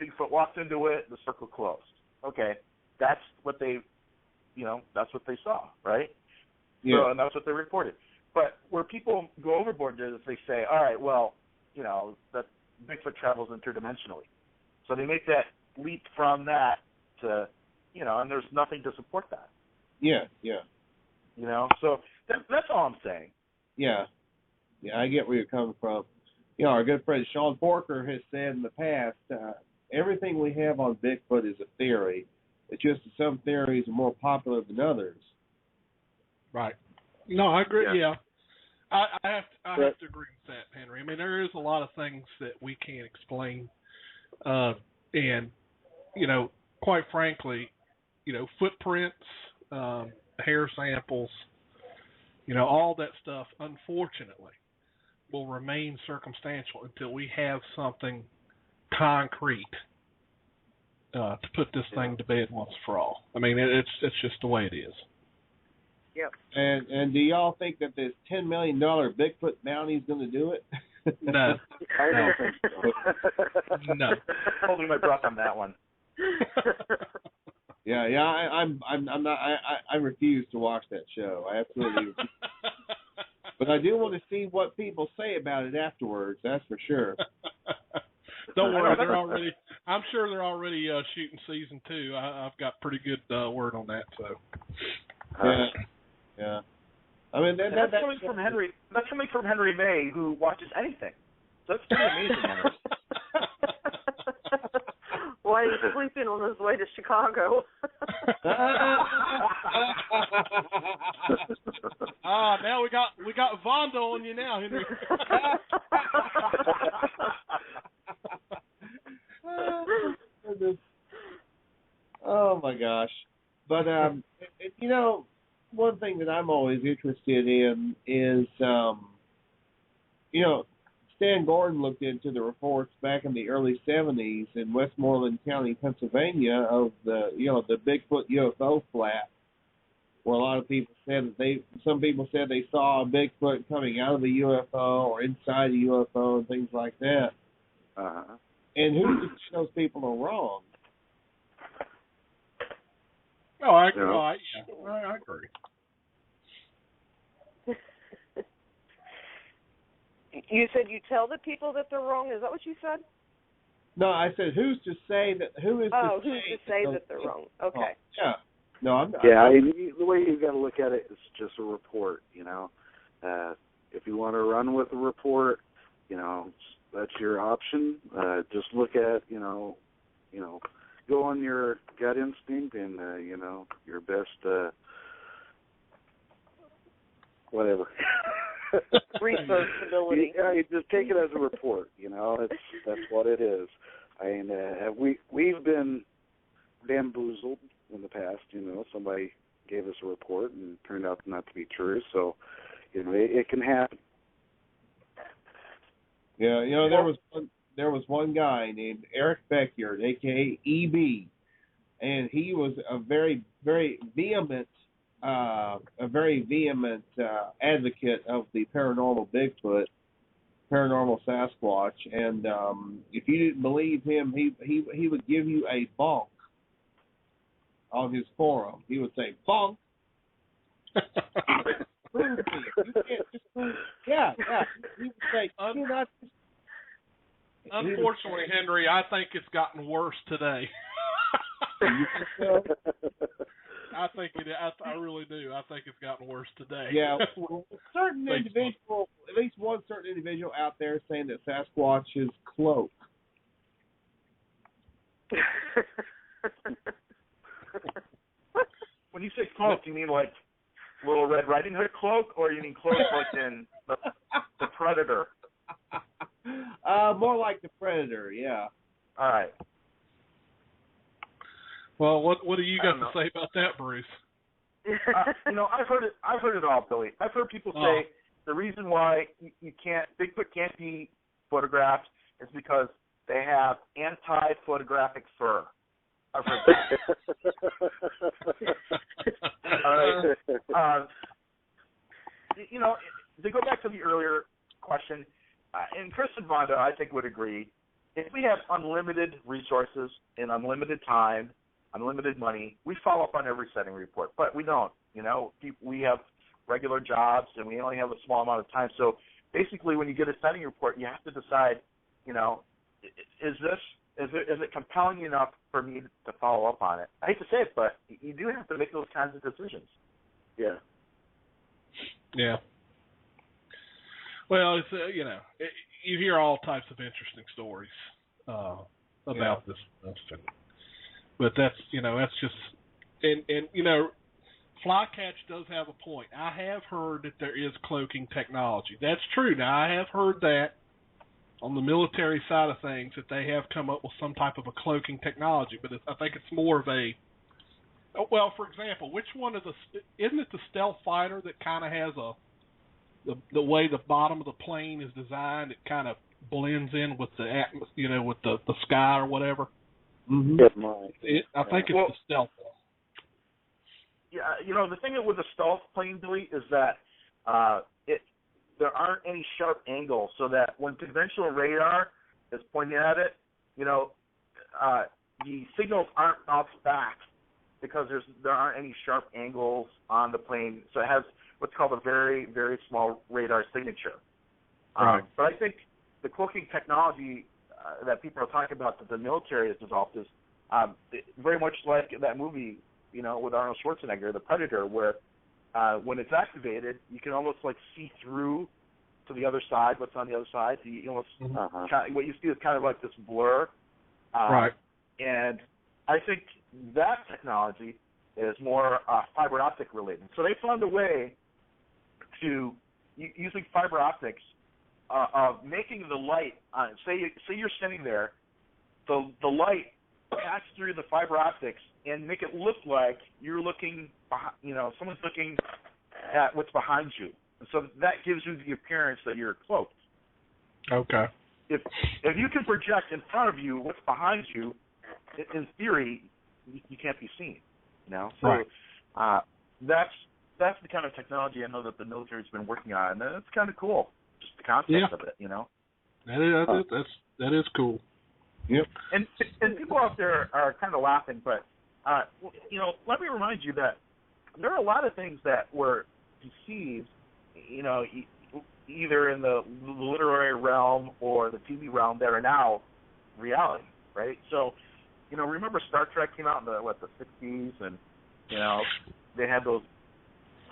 Bigfoot walked into it, the circle closed. Okay, that's what they saw, right? Yeah. So, and that's what they reported. But where people go overboard is they say, all right, well, that Bigfoot travels interdimensionally. So they make that leap from that to, and there's nothing to support that. Yeah. So that's all I'm saying. Yeah, I get where you're coming from. Our good friend Sean Porker has said in the past, everything we have on Bigfoot is a theory. It's just that some theories are more popular than others. Right. No, I agree. Yeah. I have to agree with that, Henry. I mean, there is a lot of things that we can't explain, and quite frankly, footprints, hair samples, all that stuff, unfortunately, will remain circumstantial until we have something concrete to put this thing to bed once for all. I mean, it's just the way it is. Yep. And do y'all think that this $10 million Bigfoot bounty is going to do it? No. I don't think so. No. Holding my breath on that one. Yeah. I'm not. I refuse to watch that show. I absolutely. But I do want to see what people say about it afterwards. That's for sure. Don't worry, I'm sure they're already shooting season 2. I've got pretty good word on that. So. Yeah. I mean, that's coming from Henry. That's coming from Henry May, who watches anything. So that's pretty amazing, Henry. While he's sleeping on his way to Chicago. Now we got Vonda on you now, Henry. Oh my gosh! But one thing that I'm always interested in is Stan Gordon looked into the reports back in the early 70s in Westmoreland County, Pennsylvania, of the Bigfoot UFO flat, where a lot of people said that some people said they saw a Bigfoot coming out of the UFO or inside the UFO and things like that. And who's to say those people are wrong? Oh, I agree. I agree. You said you tell the people that they're wrong. Is that what you said? No, I said who's to say that? Who's to say that they're wrong? Okay. Oh, yeah. No, I'm not. Yeah, the way you've got to look at it is just a report. If you want to run with a report, that's your option. Just look at go on your gut instinct and your best whatever. Research ability. Yeah, you just take it as a report. That's what it is. And we've been bamboozled in the past. Somebody gave us a report and it turned out not to be true. So, it can happen. Yeah, there was one guy named Eric Beckyer, aka EB, and he was a very, very vehement advocate of the paranormal Bigfoot, paranormal Sasquatch, and if you didn't believe him, he would give you a bonk on his forum. He would say, "Bonk." Prove me. You can't just prove. Yeah. He would say, "You're not." Unfortunately, Henry, I think it's gotten worse today. I really do. I think it's gotten worse today. Yeah, certain individual, at least one certain individual out there, saying that Sasquatch is cloak. When you say cloak, you mean like Little Red Riding Hood cloak, or you mean cloak like in the Predator? More like the Predator, yeah. All right. Well, what do you got to say about that, Bruce? I've heard it all, Billy. I've heard people say the reason why Bigfoot can't be photographed is because they have anti-photographic fur. I've heard that. All right. To go back to the earlier question, and Chris and Vonda, I think, would agree, if we have unlimited resources and unlimited time, unlimited money, we follow up on every sighting report, but we don't. We have regular jobs and we only have a small amount of time. So basically, when you get a sighting report, you have to decide, is it compelling enough for me to follow up on it? I hate to say it, but you do have to make those kinds of decisions. Yeah. Yeah. Well, it's you hear all types of interesting stories about this stuff. But that's just, and Flycatch does have a point. I have heard that there is cloaking technology. That's true. Now, I have heard that on the military side of things, that they have come up with some type of a cloaking technology, but I think it's more of a, well, for example, which one of isn't it the stealth fighter that kind of has the way the bottom of the plane is designed, it kind of blends in with the atmosphere, with the sky or whatever? Mm-hmm. I think it's the stealth one. Yeah, the thing with the stealth plane, Billy, is that there aren't any sharp angles, so that when conventional radar is pointing at it, the signals aren't bounced back because there aren't any sharp angles on the plane. So it has what's called a very, very small radar signature. Right. But I think the cloaking technology that people are talking about that the military has developed is very much like that movie, with Arnold Schwarzenegger, The Predator, where when it's activated, you can almost like see through to the other side, what's on the other side. So you almost what you see is kind of like this blur. Right. And I think that technology is more fiber optic related. So they found a way to, using fiber optics, of making the light, say you're sitting there, the light pass through the fiber optics and make it look like you're looking, someone's looking at what's behind you. And so that gives you the appearance that you're cloaked. Okay. If you can project in front of you what's behind you, in theory, you can't be seen. So right. That's the kind of technology I know that the military's been working on, and it's kind of cool. Just the concept of it, That is cool. Yep. And people out there are kind of laughing, but let me remind you that there are a lot of things that were deceived, either in the literary realm or the TV realm that are now reality, right? So, remember Star Trek came out in the 60s, and they had those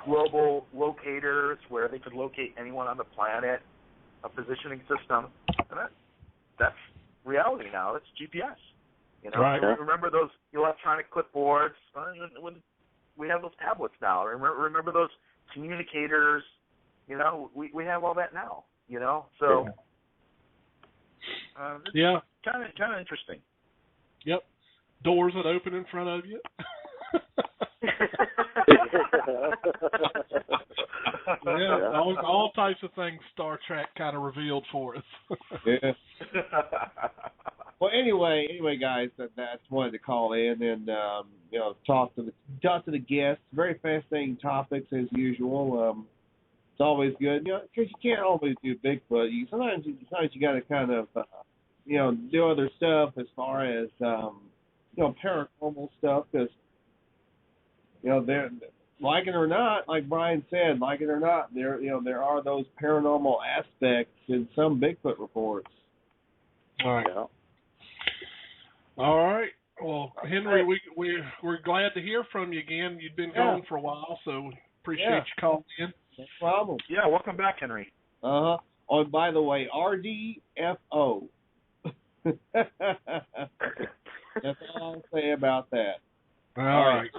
global locators where they could locate anyone on the planet, a positioning system, and that's reality now. It's GPS. Right. Remember those electronic clipboards? We have those tablets now. Remember those communicators? We have all that now. So it's kind of interesting. Yep. Doors that open in front of you. All types of things Star Trek kind of revealed for us. Yeah. Well, anyway, guys, that's wanted to call in and talk to the guests. Very fascinating topics as usual. It's always good, because you can't always do Bigfoot. Sometimes you got to kind of do other stuff as far as paranormal stuff, because they're, like it or not, like Brian said, like it or not, there are those paranormal aspects in some Bigfoot reports. All right. Yeah. All right. Well, Henry, we're glad to hear from you again. You've been gone for a while, so appreciate you calling in. No problem. Yeah, welcome back, Henry. Oh, by the way, RDFO. That's all I'll say about that. All right.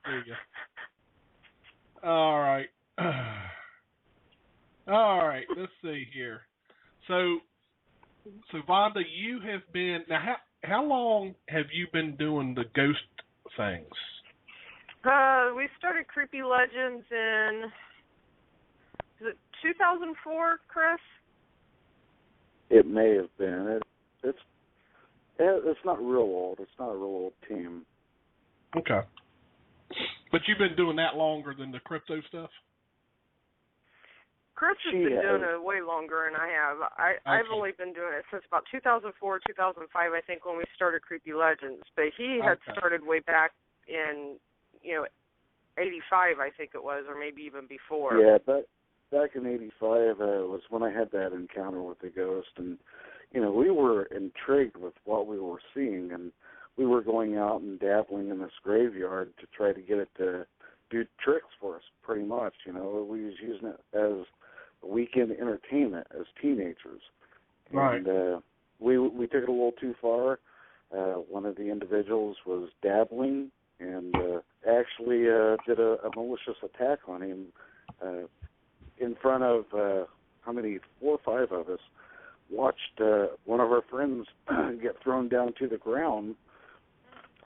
There you go. All right. All right. Let's see here. So Vonda, you have been now. How long have you been doing the ghost things? We started Creepy Legends in, is it 2004, Chris? It may have been. It's not real old. It's not a real old team. Okay. But you've been doing that longer than the crypto stuff? Chris has been doing it way longer than I have. I've only been doing it since about 2004, 2005, I think, when we started Creepy Legends. But he had started way back in, 85, I think it was, or maybe even before. Yeah, but back in 85 was when I had that encounter with the ghost. And, we were intrigued with what we were seeing. And we were going out and dabbling in this graveyard to try to get it to do tricks for us, pretty much. We was using it as weekend entertainment as teenagers. Right. And we took it a little too far. One of the individuals was dabbling, and actually did a malicious attack on him in front of, 4 or 5 of us. Watched one of our friends get thrown down to the ground,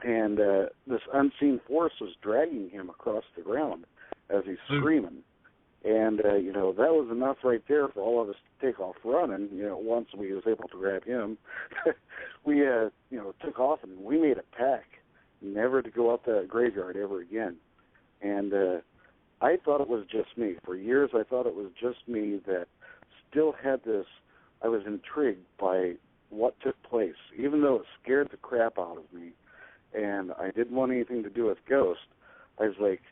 and this unseen force was dragging him across the ground as he's screaming. And, that was enough right there for all of us to take off running. Once we was able to grab him, we, took off, and we made a pact never to go out that graveyard ever again. And I thought it was just me. For years, I thought it was just me that still had this. I was intrigued by what took place, even though it scared the crap out of me, and I didn't want anything to do with ghosts. I was like,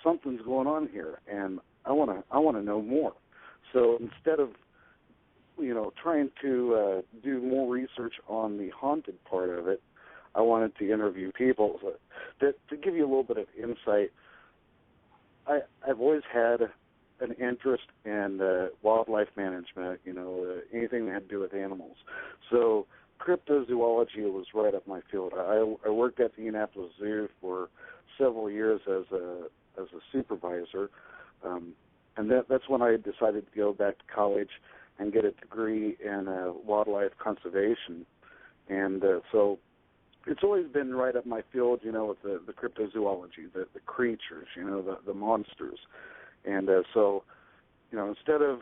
something's going on here, and I want to know more. So instead of, trying to do more research on the haunted part of it, I wanted to interview people. To give you a little bit of insight, I've always had an interest in wildlife management, anything that had to do with animals. So cryptozoology was right up my field. I worked at the Indianapolis Zoo for several years as a supervisor, and that's when I decided to go back to college and get a degree in wildlife conservation. And so it's always been right up my field, with the cryptozoology, the creatures, the monsters. And so, instead of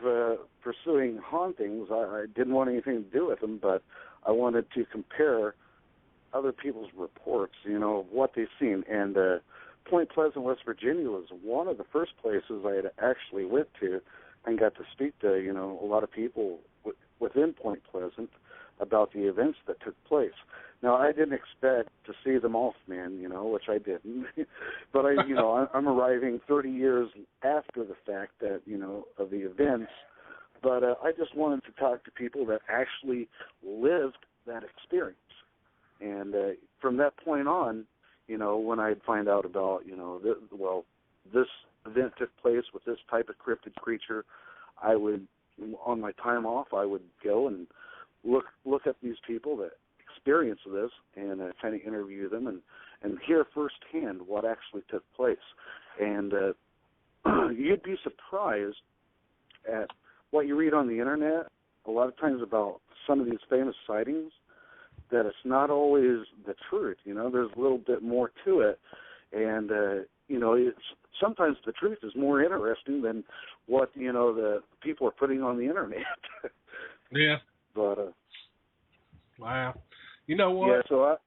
pursuing hauntings, I didn't want anything to do with them, but I wanted to compare other people's reports, of what they've seen. And Point Pleasant, West Virginia was one of the first places I had actually went to and got to speak to, a lot of people within Point Pleasant about the events that took place. Now, I didn't expect to see the Mothman, which I didn't. But I'm arriving 30 years after the fact that, of the events. But I just wanted to talk to people that actually lived that experience. And from that point on, when I'd find out about, this event took place with this type of cryptid creature, I would, on my time off, I would go and look at these people that experience this and kind of interview them and hear firsthand what actually took place. And you'd be surprised at what you read on the internet a lot of times about some of these famous sightings, that it's not always the truth. There's a little bit more to it. And, sometimes the truth is more interesting than what, the people are putting on the internet. Yeah. But, wow. You know what? Yeah, so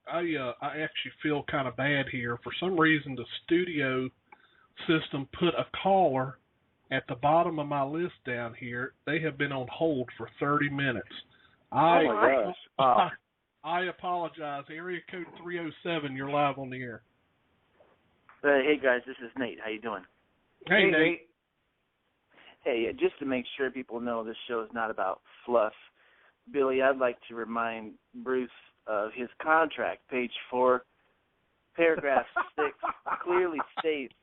I actually feel kind of bad here. For some reason, the studio system put a caller at the bottom of my list down here. They have been on hold for 30 minutes. Oh my gosh. I apologize. Area code 307, you're live on the air. Hey, guys, this is Nate. How you doing? Hey, Nate. Hey, just to make sure people know this show is not about fluff, Billy, I'd like to remind Bruce of his contract. Page 4, paragraph 6 clearly states,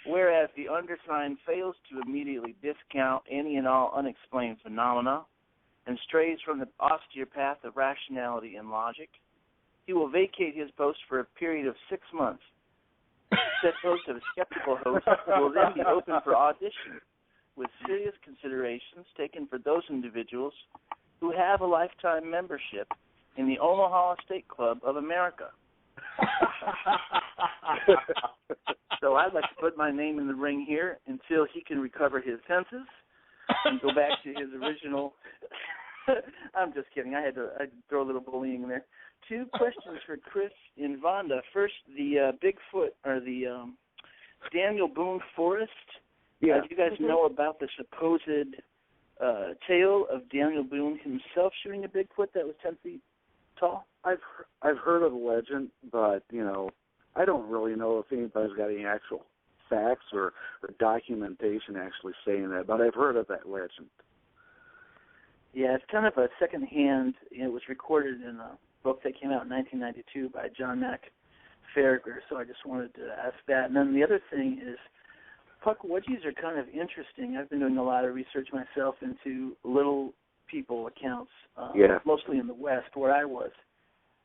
whereas the undersigned fails to immediately discount any and all unexplained phenomena and strays from the austere path of rationality and logic, he will vacate his post for a period of 6 months. Said post of a skeptical host will then be open for audition, with serious considerations taken for those individuals who have a lifetime membership in the Omaha State Club of America. So I'd like to put my name in the ring here until he can recover his senses and go back to his original. I'm just kidding. I'd throw a little bullying in there. 2 questions for Chris and Vonda. First, the Bigfoot or the Daniel Boone Forest. Yeah. Do you guys know about the supposed tale of Daniel Boone himself shooting a Bigfoot that was 10 feet tall? I've heard of the legend, but I don't really know if anybody's got any actual facts or documentation actually saying that. But I've heard of that legend. Yeah, it's kind of a secondhand. It was recorded in a book that came out in 1992 by John Mack Farragher. So I just wanted to ask that. And then the other thing is, Pukwudgies are kind of interesting. I've been doing a lot of research myself into little people accounts, mostly in the West where I was.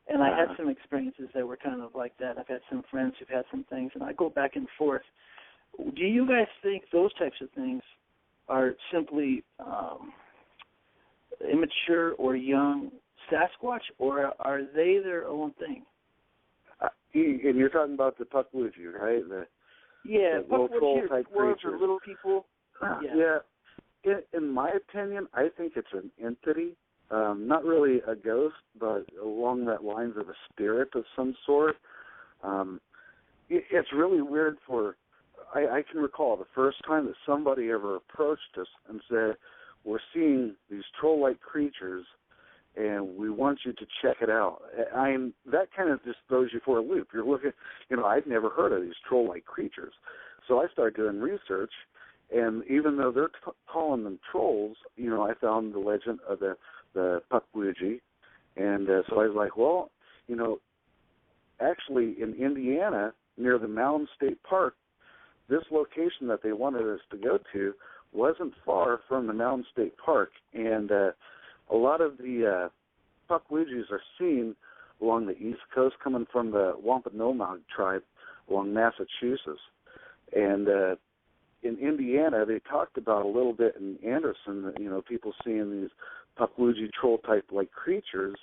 And I had some experiences that were kind of like that. I've had some friends who've had some things, and I go back and forth. Do you guys think those types of things are simply immature or young Sasquatch, or are they their own thing? And you're talking about the Pukwudgie, right? The little troll-type creatures. Or little people. Yeah. In my opinion, I think it's an entity. Not really a ghost, but along that lines of a spirit of some sort. It's really weird I can recall the first time that somebody ever approached us and said, we're seeing these troll-like creatures, and we want you to check it out. That kind of just throws you for a loop. You're looking, I'd never heard of these troll-like creatures. So I started doing research, and even though they're calling them trolls, I found the legend of the Pukwudgie, and so I was like, well, actually in Indiana, near the Mountain State Park, this location that they wanted us to go to wasn't far from the Mountain State Park, and a lot of the Pukwudgies are seen along the East Coast, coming from the Wampanoag tribe along Massachusetts, and in Indiana, they talked about a little bit in Anderson, people seeing these Pukwudgie troll-type like creatures,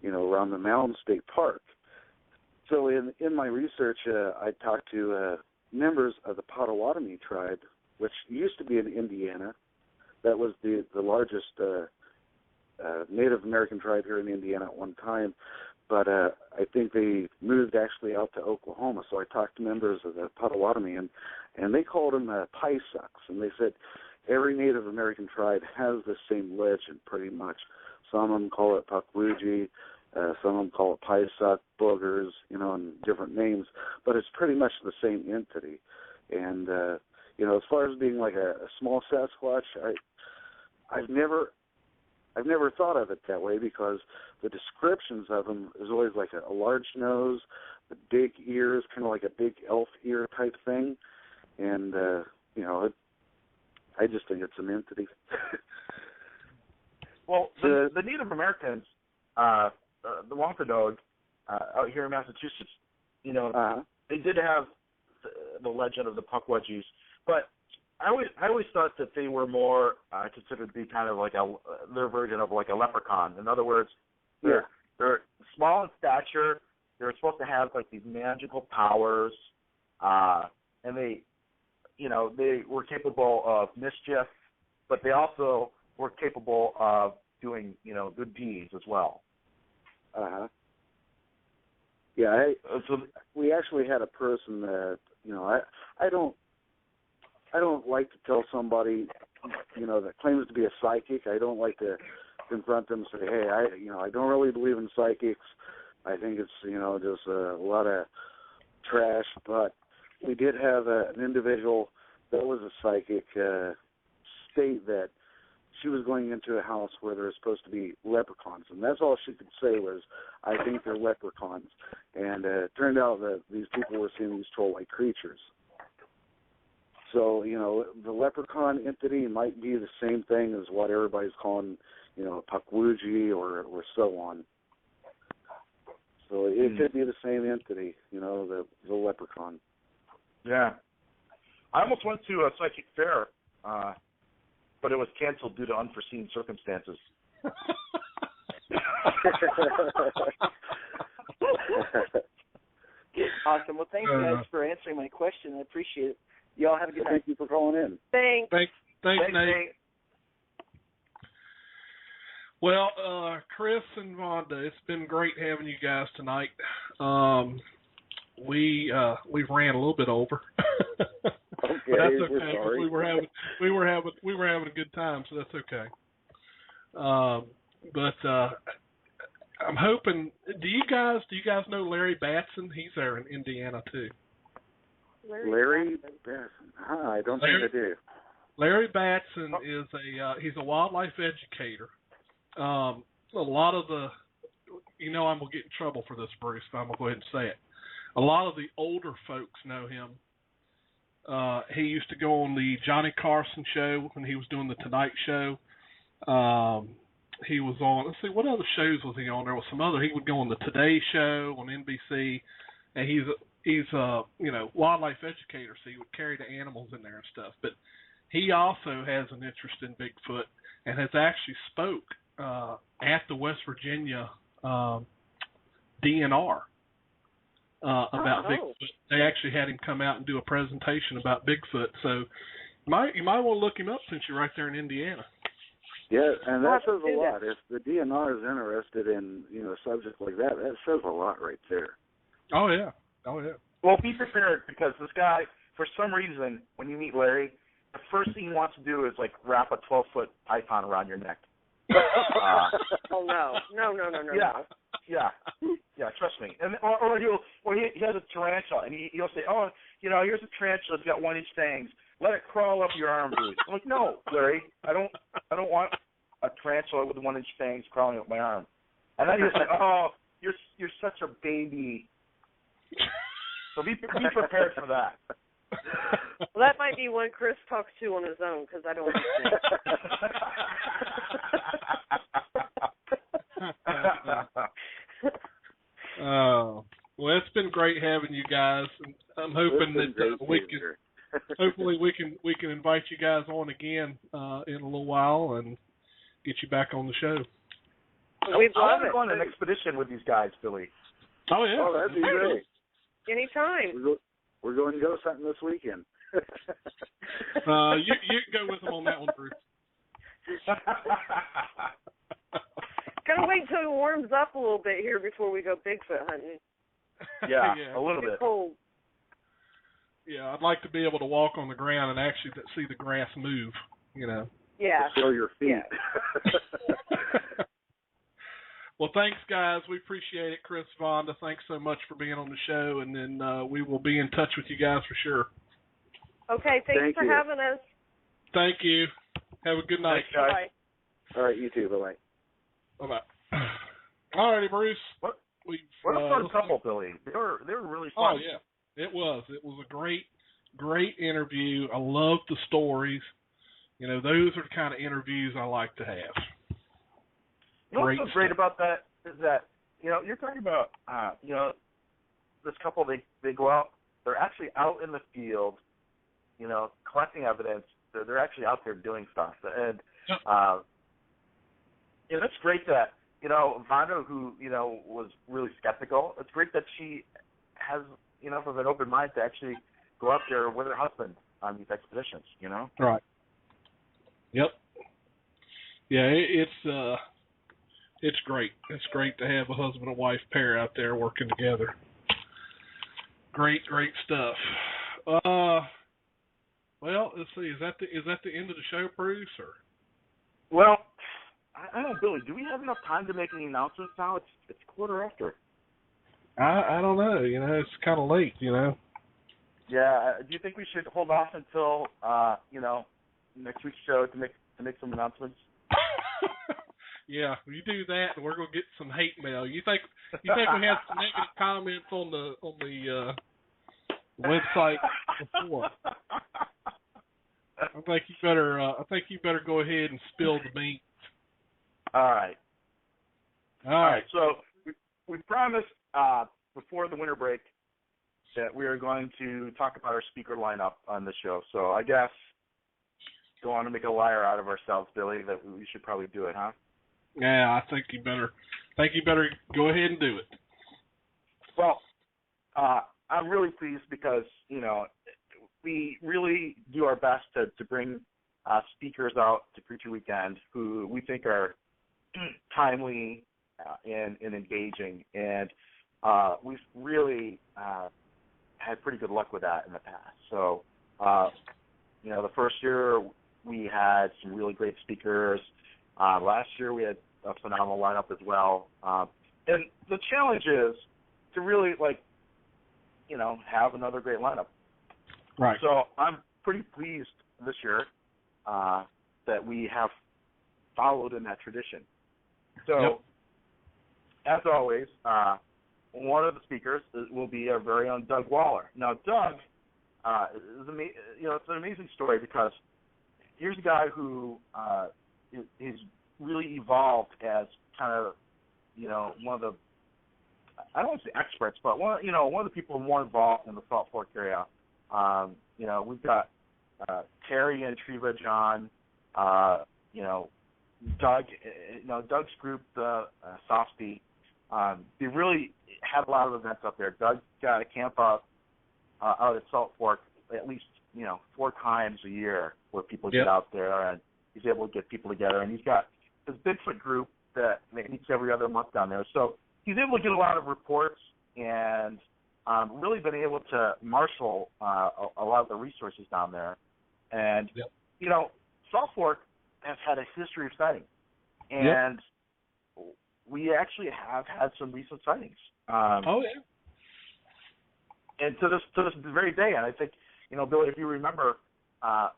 around the Mountain State Park. So in my research, I talked to members of the Potawatomi tribe, which used to be in Indiana. That was the largest Native American tribe here in Indiana at one time, but I think they moved actually out to Oklahoma. So I talked to members of the Potawatomi, and they called them Piesucks, and they said every Native American tribe has the same legend pretty much. Some of them call it Pukwudgie, some of them call it Piesuck, boogers, and different names, but it's pretty much the same entity. And as far as being like a small Sasquatch, I've never thought of it that way, because the descriptions of them is always like a large nose, the big ears, kind of like a big elf ear type thing, and I just think it's an entity. Well, the Native Americans, the Wampanoag, out here in Massachusetts, they did have the legend of the Pukwudgies, but I always thought that they were more considered to be kind of like their version of like a leprechaun. In other words, they're small in stature. They're supposed to have like these magical powers, and they were capable of mischief, but they also were capable of doing good deeds as well. Yeah, we actually had a person that I don't like to tell somebody that claims to be a psychic. I don't like to confront them and say, hey, I don't really believe in psychics. I think it's just a lot of trash. But we did have an individual that was a psychic state that she was going into a house where there was supposed to be leprechauns, and that's all she could say was, I think they're leprechauns. And it turned out that these people were seeing these troll-like creatures. So, the leprechaun entity might be the same thing as what everybody's calling, Pukwudgie or so on. So it could be the same entity, the leprechaun. Yeah. I almost went to a psychic fair, but it was canceled due to unforeseen circumstances. Awesome. Well, thanks, guys, for answering my question. I appreciate it. Y'all have a good night. Thank you for calling in. Thanks. Thanks, Nate. Well, Chris and Vonda, it's been great having you guys tonight. We ran a little bit over, okay, but that's okay. We're sorry. We were having a good time, so that's okay. But I'm hoping. Do you guys know Larry Batson? He's there in Indiana too. Larry Batson? I don't think I do. Larry Batson is he's a wildlife educator. A lot of the, I'm gonna get in trouble for this, Bruce, but I'm gonna go ahead and say it. A lot of the older folks know him. He used to go on the Johnny Carson show when he was doing the Tonight Show. he was on. Let's see, what other shows was he on? There was some other. He would go on the Today Show on NBC, and he's wildlife educator, so he would carry the animals in there and stuff. But he also has an interest in Bigfoot and has actually spoke at the West Virginia DNR about Bigfoot. They actually had him come out and do a presentation about Bigfoot. So you might want to look him up since you're right there in Indiana. Yeah, and that says a lot. If the DNR is interested in a subject like that, that says a lot right there. Oh yeah. Well, be prepared, because this guy, for some reason, when you meet Larry, the first thing he wants to do is like wrap a 12-foot python around your neck. Oh no. Yeah, trust me. And or he has a tarantula, and he'll say, "Oh, here's a tarantula. It's got 1-inch fangs. Let it crawl up your arm, dude." I'm like, "No, Larry, I don't want a tarantula with 1-inch fangs crawling up my arm." And then he'll say, "Oh, you're such a baby." So be prepared for that. Well, that might be one Chris talks to on his own, because I don't understand. Well, it's been great having you guys. I'm hoping that hopefully we can invite you guys on again in a little while and get you back on the show. We'd love to go on an expedition with these guys, Billy. Oh yeah, that'd be great. Anytime. We're going to go something this weekend. You can go with them on that one, Bruce. Gotta wait until it warms up a little bit here before we go Bigfoot hunting. Yeah, a little bit. It's cold. Yeah, I'd like to be able to walk on the ground and actually see the grass move. Yeah. Show your feet. Yeah. Well, thanks, guys. We appreciate it. Chris, Vonda, thanks so much for being on the show, and then we will be in touch with you guys for sure. Okay, thanks for having us. Thank you. Have a good night. Thanks, guys. Bye. All right, you too. Bye-bye. Bye-bye. All righty, Bruce. What a fun couple, Billy. They were really fun. Oh, yeah. It was. It was a great interview. I love the stories. Those are the kind of interviews I like to have. What's so great about that is that, you're talking about, this couple, they go out, they're actually out in the field, collecting evidence. They're actually out there doing stuff. And, it's great that, Vonda, who, was really skeptical, it's great that she has, enough of an open mind to actually go out there with her husband on these expeditions, Right. Yep. Yeah, it's great. It's great to have a husband and wife pair out there working together. Great stuff. Well, let's see. Is that the end of the show, Bruce? Or? Well, I don't know, Billy. Do we have enough time to make any announcements now? It's quarter after. I don't know. It's kind of late. Yeah. Do you think we should hold off until next week's show to make some announcements? Yeah, you do that, and we're gonna get some hate mail. You think we had some negative comments on the website before? I think you better go ahead and spill the beans. All right. So we promised before the winter break that we are going to talk about our speaker lineup on the show. So I guess don't want to make a liar out of ourselves, Billy, that we should probably do it, huh? Yeah, I think you better go ahead and do it. Well, I'm really pleased because, we really do our best to bring speakers out to Preacher Weekend who we think are timely and engaging. And we've really had pretty good luck with that in the past. So, the first year we had some really great speakers. Last year we had a phenomenal lineup as well. And the challenge is to really, have another great lineup. Right. So I'm pretty pleased this year that we have followed in that tradition. So, as always, one of the speakers will be our very own Doug Waller. Now, Doug is it's an amazing story because here's a guy who he's really evolved as kind of, one of the, I don't want to say experts, but one of the people more involved in the Salt Fork area. We've got Terry and Treva John, Doug, Doug's group, the Softy. They really had a lot of events up there. Doug got a camp out at Salt Fork at least 4 times a year where people get out there, and he's able to get people together. And he's got his Bigfoot group that meets every other month down there. So he's able to get a lot of reports and really been able to marshal a lot of the resources down there. And, Salt Fork has had a history of sightings. And we actually have had some recent sightings. And to this very day, and I think, Billy, if you remember,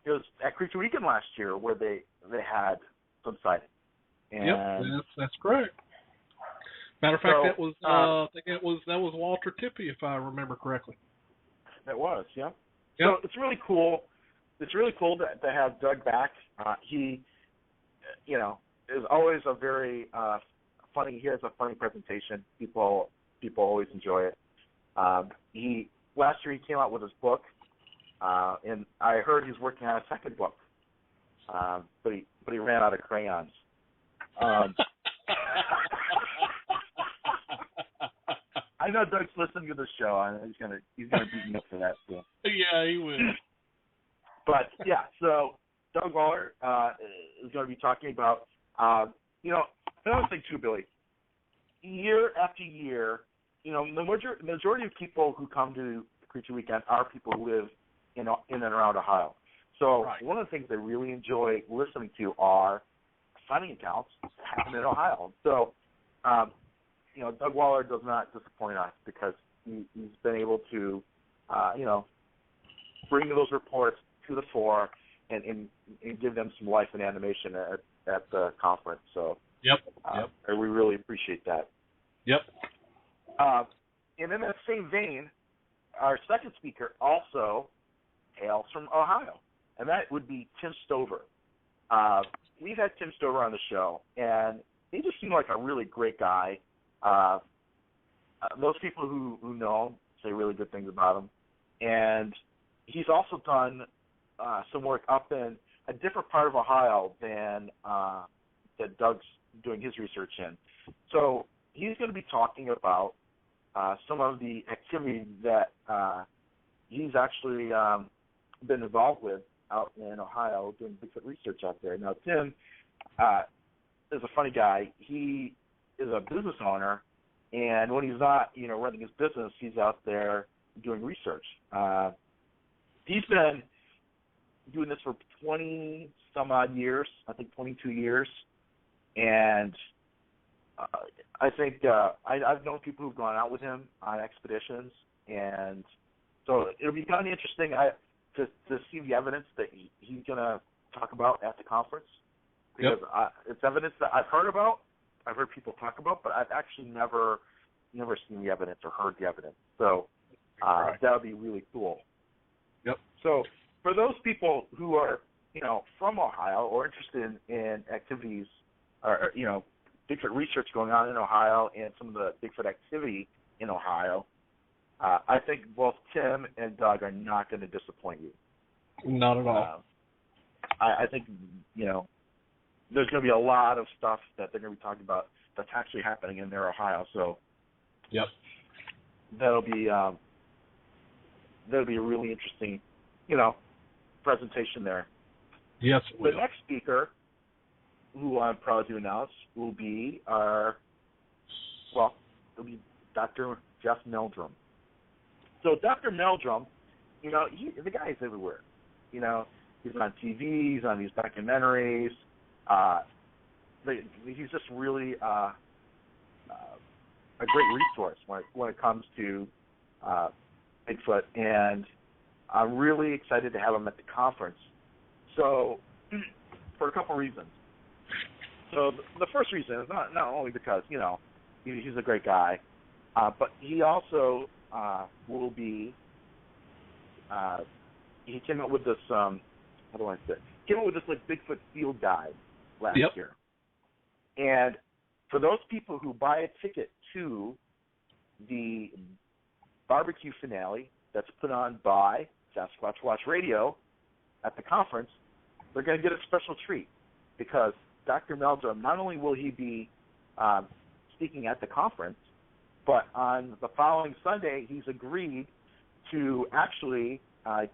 it was at Creature Weekend last year where they had some sightings. And that's correct. Matter of fact, that was I think that was Walter Tippy, if I remember correctly. That was, So it's really cool. It's really cool to have Doug back. He, is always a very funny. He has a funny presentation. People always enjoy it. Last year he came out with his book, and I heard he's working on a second book, but he ran out of crayons. I know Doug's listening to the show, and he's gonna beat me up for that too. Yeah, he will. But so Doug Waller is going to be talking about, another thing too, Billy. Year after year, the majority of people who come to Creature Weekend are people who live in and around Ohio. So one of the things they really enjoy listening to are sighting accounts that happen in Ohio. So, Doug Waller does not disappoint us because he's been able to, bring those reports to the fore and give them some life and animation at the conference. So, we really appreciate that. And in that same vein, our second speaker also hails from Ohio, and that would be Tim Stover. We've had Tim Stover on the show, and he just seemed like a really great guy. Most people who know him say really good things about him. And he's also done some work up in a different part of Ohio than that Doug's doing his research in. So he's going to be talking about some of the activity that he's actually been involved with out in Ohio doing Bigfoot research out there. Now, Tim is a funny guy. He is a business owner, and when he's not, running his business, he's out there doing research. He's been doing this for 20-some-odd years, I think 22 years, and I think I've known people who've gone out with him on expeditions, and so it'll be kind of interesting to see the evidence that he's going to talk about at the conference, because it's evidence that I've heard about, I've heard people talk about, but I've actually never seen the evidence or heard the evidence. So that would be really cool. So for those people who are, from Ohio or interested in activities or, Bigfoot research going on in Ohio and some of the Bigfoot activity in Ohio, I think both Tim and Doug are not going to disappoint you. Not at all. I think, there's going to be a lot of stuff that they're going to be talking about that's actually happening in their Ohio. So, that'll be a really interesting, presentation there. Yes. The next speaker, who I'm proud to announce, will be it'll be Dr. Jeff Meldrum. So Dr. Meldrum, the guy is everywhere. He's on TV, he's on these documentaries. He's just really a great resource when it comes to Bigfoot, and I'm really excited to have him at the conference. So, for a couple reasons. So the first reason is not only because he's a great guy, but he also will be. He came up with this. How do I say? He came up with this Bigfoot field guide last year, And for those people who buy a ticket to the barbecue finale that's put on by Sasquatch Watch Radio at the conference, they're going to get a special treat because Dr. Meldrum, not only will he be speaking at the conference, but on the following Sunday, he's agreed to actually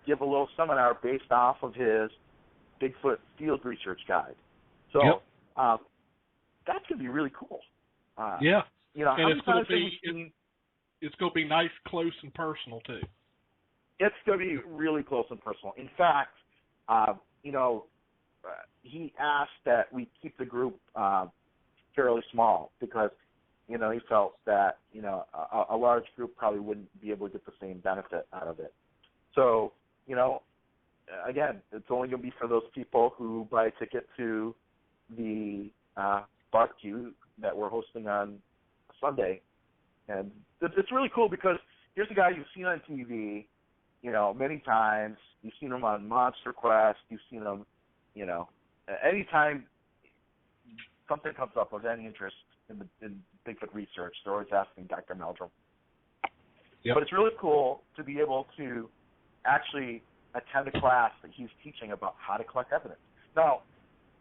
give a little seminar based off of his Bigfoot field research guide. So that's going to be really cool. Yeah. You know, and it's going to be nice, close, and personal, too. It's going to be really close and personal. In fact, you know, he asked that we keep the group fairly small because, you know, he felt that, you know, a large group probably wouldn't be able to get the same benefit out of it. So, you know, again, it's only going to be for those people who buy a ticket to the barbecue that we're hosting on Sunday. And it's really cool because here's a guy you've seen on TV, you know, many times. You've seen him on Monster Quest. You've seen him, you know, anytime something comes up of any interest in Bigfoot research, they're always asking Dr. Meldrum. Yep. But it's really cool to be able to actually attend a class that he's teaching about how to collect evidence. Now,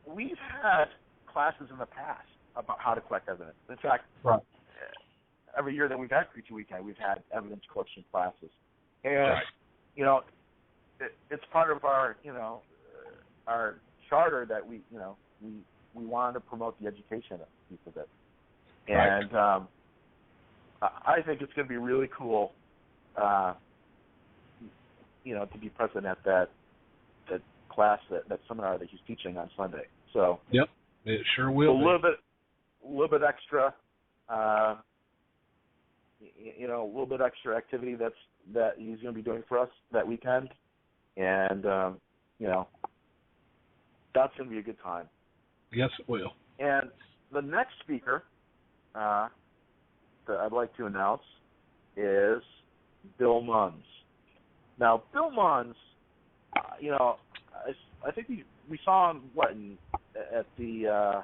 we've had classes in the past about how to collect evidence. In fact, every year that we've had Creature Weekend, we've had evidence collection classes. And, you know, it's part of our, you know, our charter that we, you know, we want to promote the education piece of it. And I think it's going to be really cool, you know, to be present at that class, that seminar that he's teaching on Sunday. So it sure will. A little bit extra, you know, a little bit extra activity that he's going to be doing for us that weekend, and you know, that's going to be a good time. Yes, it will. And the next speaker that I'd like to announce is Bill Munns. Now, Bill Munns, you know, I think we saw him at the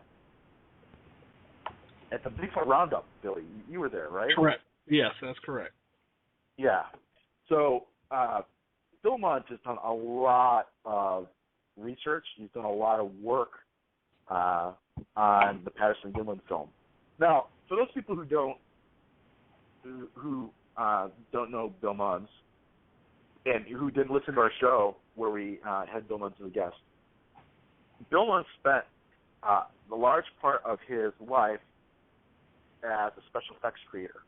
Bigfoot Roundup, Billy. You were there, right? Correct. Yes, that's correct. Yeah. So Bill Munns has done a lot of research. He's done a lot of work on the Patterson-Gimlin film. Now, for those people who don't know Bill Munns and who didn't listen to our show where we had Bill Munns as a guest, Bill Munns spent the large part of his life as a special effects creator.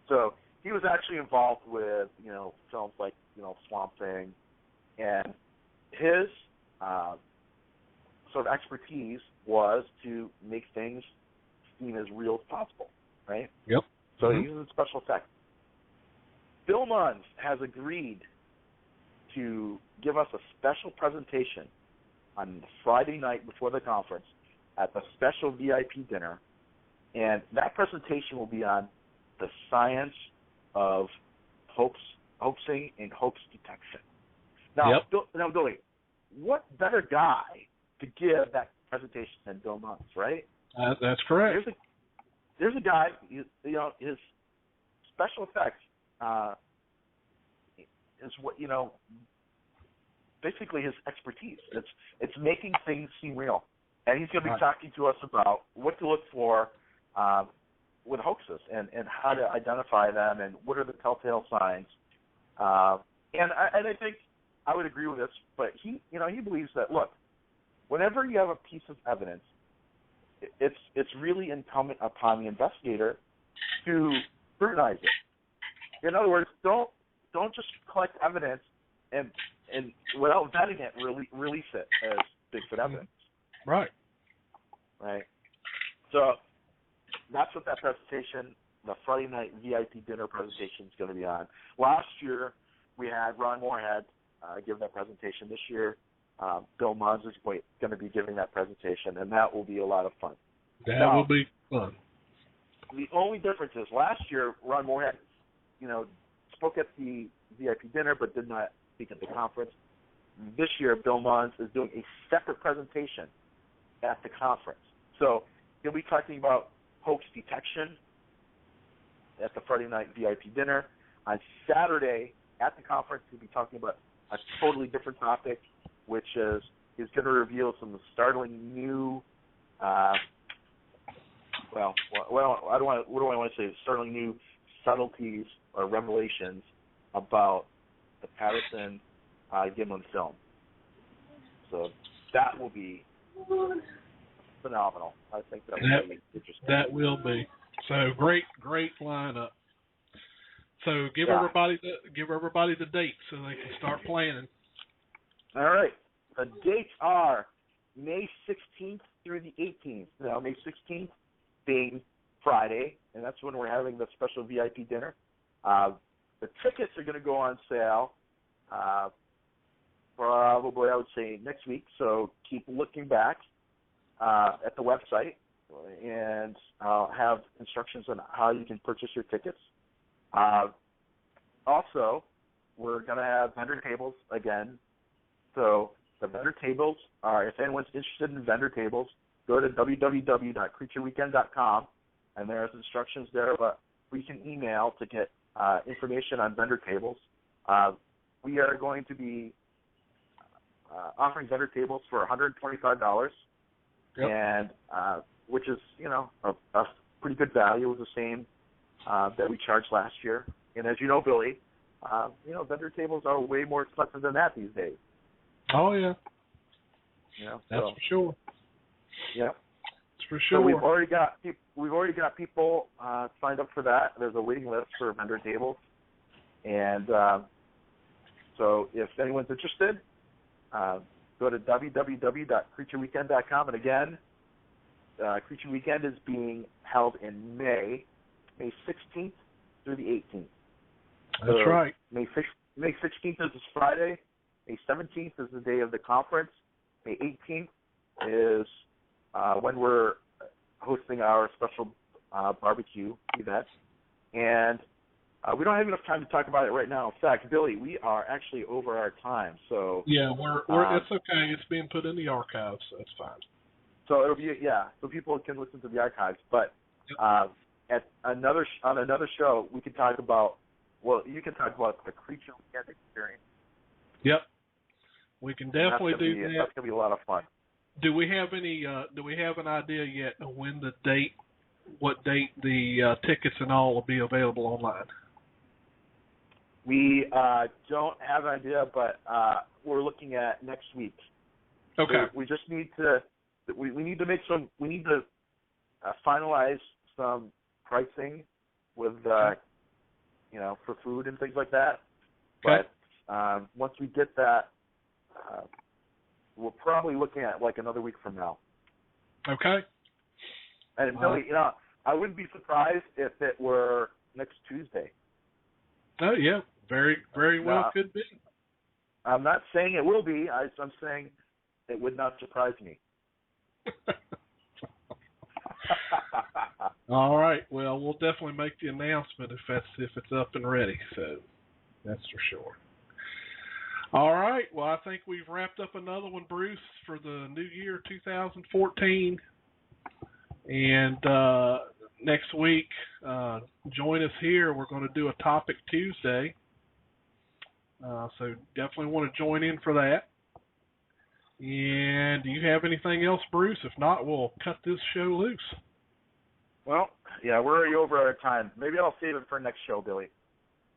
So he was actually involved with, you know, films like, you know, Swamp Thing, and his sort of expertise was to make things seem as real as possible, right? Yep. So he uses special effects. Bill Munns has agreed to give us a special presentation on the Friday night before the conference at the special VIP dinner, and that presentation will be on the science of hoaxing and hoax detection. Now, Billy, what better guy to give that presentation than Bill Munns, right? That's correct. There's a guy, you know, his special effects is what, you know, basically his expertise. It's making things seem real. And he's going to be talking to us about what to look for with hoaxes and how to identify them and what are the telltale signs. And I think I would agree with this, but he believes that, look, whenever you have a piece of evidence, it's really incumbent upon the investigator to scrutinize it. In other words, don't just collect evidence and without vetting it, release it as Bigfoot evidence. Right. So that's what that presentation, the Friday night VIP dinner presentation, is going to be on. Last year we had Ron Moorhead give that presentation. This year Bill Munns is going to be giving that presentation, and that will be a lot of fun. That will be fun. The only difference is last year Ron Moorhead, you know, spoke at the VIP dinner but did not speak at the conference. This year Bill Munns is doing a separate presentation at the conference. So He'll be talking about hoax detection at the Friday night VIP dinner. On Saturday at the conference, he'll be talking about a totally different topic, which is he's going to reveal some startling new, what do I want to say? Startling new subtleties or revelations about the Patterson Gimlin film. So that will be phenomenal. I think that will be interesting. That will be. So great lineup. So give everybody the dates so they can start planning. All right. The dates are May 16th through the 18th. Now, May 16th being Friday, and that's when we're having the special VIP dinner. The tickets are going to go on sale probably, I would say, next week. So keep looking back at the website, and I'll have instructions on how you can purchase your tickets. Also, we're going to have vendor tables again. So the vendor tables are, if anyone's interested in vendor tables, go to www.creatureweekend.com, and there's instructions there, but we can email to get information on vendor tables. We are going to be offering vendor tables for $125, and which is, a pretty good value. It was the same that we charged last year. And as you know, Billy, vendor tables are way more expensive than that these days. Oh yeah, that's for sure. Yeah, that's for sure. So we've already got people signed up for that. There's a waiting list for vendor tables, and so if anyone's interested, go to www.creatureweekend.com. And again, Creature Weekend is being held in May 16th through the 18th. That's right. May 16th is this Friday. May 17th is the day of the conference. May 18th is when we're hosting our special barbecue event. And we don't have enough time to talk about it right now. In fact, Billy, we are actually over our time. So yeah, we're it's okay. It's being put in the archives, so it's fine. So it'll be so people can listen to the archives. But on another show, we can talk about. Well, you can talk about the Creature Weekend experience. Yep, we can definitely do that. That's gonna be a lot of fun. Do we have any? Do we have an idea yet of when the date? What date the tickets and all will be available online? We don't have an idea, but we're looking at next week. Okay. We just need to. We need to make some. We need to finalize some pricing with for food and things like that. Okay. But once we get that, we're probably looking at like another week from now. Okay. And Billy, I wouldn't be surprised if it were next Tuesday. Oh yeah, very, very well could be. I'm not saying it will be. I'm saying it would not surprise me. All right. Well, we'll definitely make the announcement if it's up and ready. So that's for sure. All right. Well, I think we've wrapped up another one, Bruce, for the new year 2014. And next week, join us here. We're going to do a Topic Tuesday. So definitely want to join in for that. And do you have anything else, Bruce? If not, we'll cut this show loose. Well, yeah, we're already over our time. Maybe I'll save it for next show, Billy.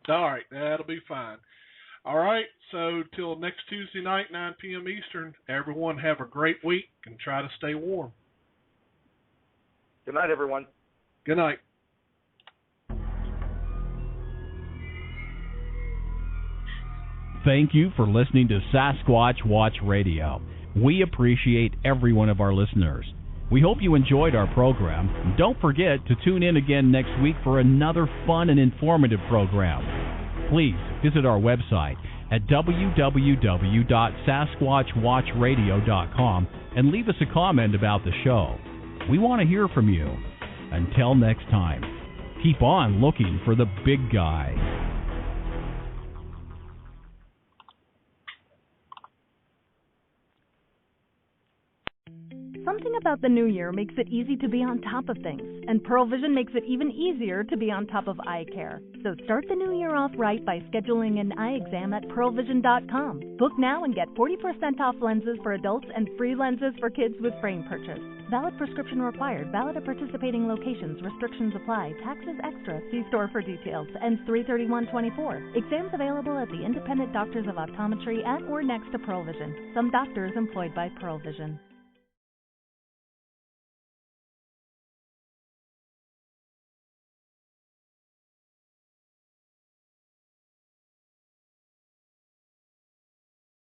All right, that'll be fine. All right, so till next Tuesday night, 9 p.m. Eastern, everyone have a great week and try to stay warm. Good night, everyone. Good night. Thank you for listening to Sasquatch Watch Radio. We appreciate every one of our listeners. We hope you enjoyed our program. Don't forget to tune in again next week for another fun and informative program. Please visit our website at www.sasquatchwatchradio.com and leave us a comment about the show. We want to hear from you. Until next time, keep on looking for the big guy. Something about the new year makes it easy to be on top of things, and Pearl Vision makes it even easier to be on top of eye care. So start the new year off right by scheduling an eye exam at pearlvision.com. Book now and get 40% off lenses for adults and free lenses for kids with frame purchase. Valid prescription required. Valid at participating locations. Restrictions apply. Taxes extra. See store for details. Ends 3/31/24. Exams available at the Independent Doctors of Optometry at or next to Pearl Vision. Some doctors employed by Pearl Vision.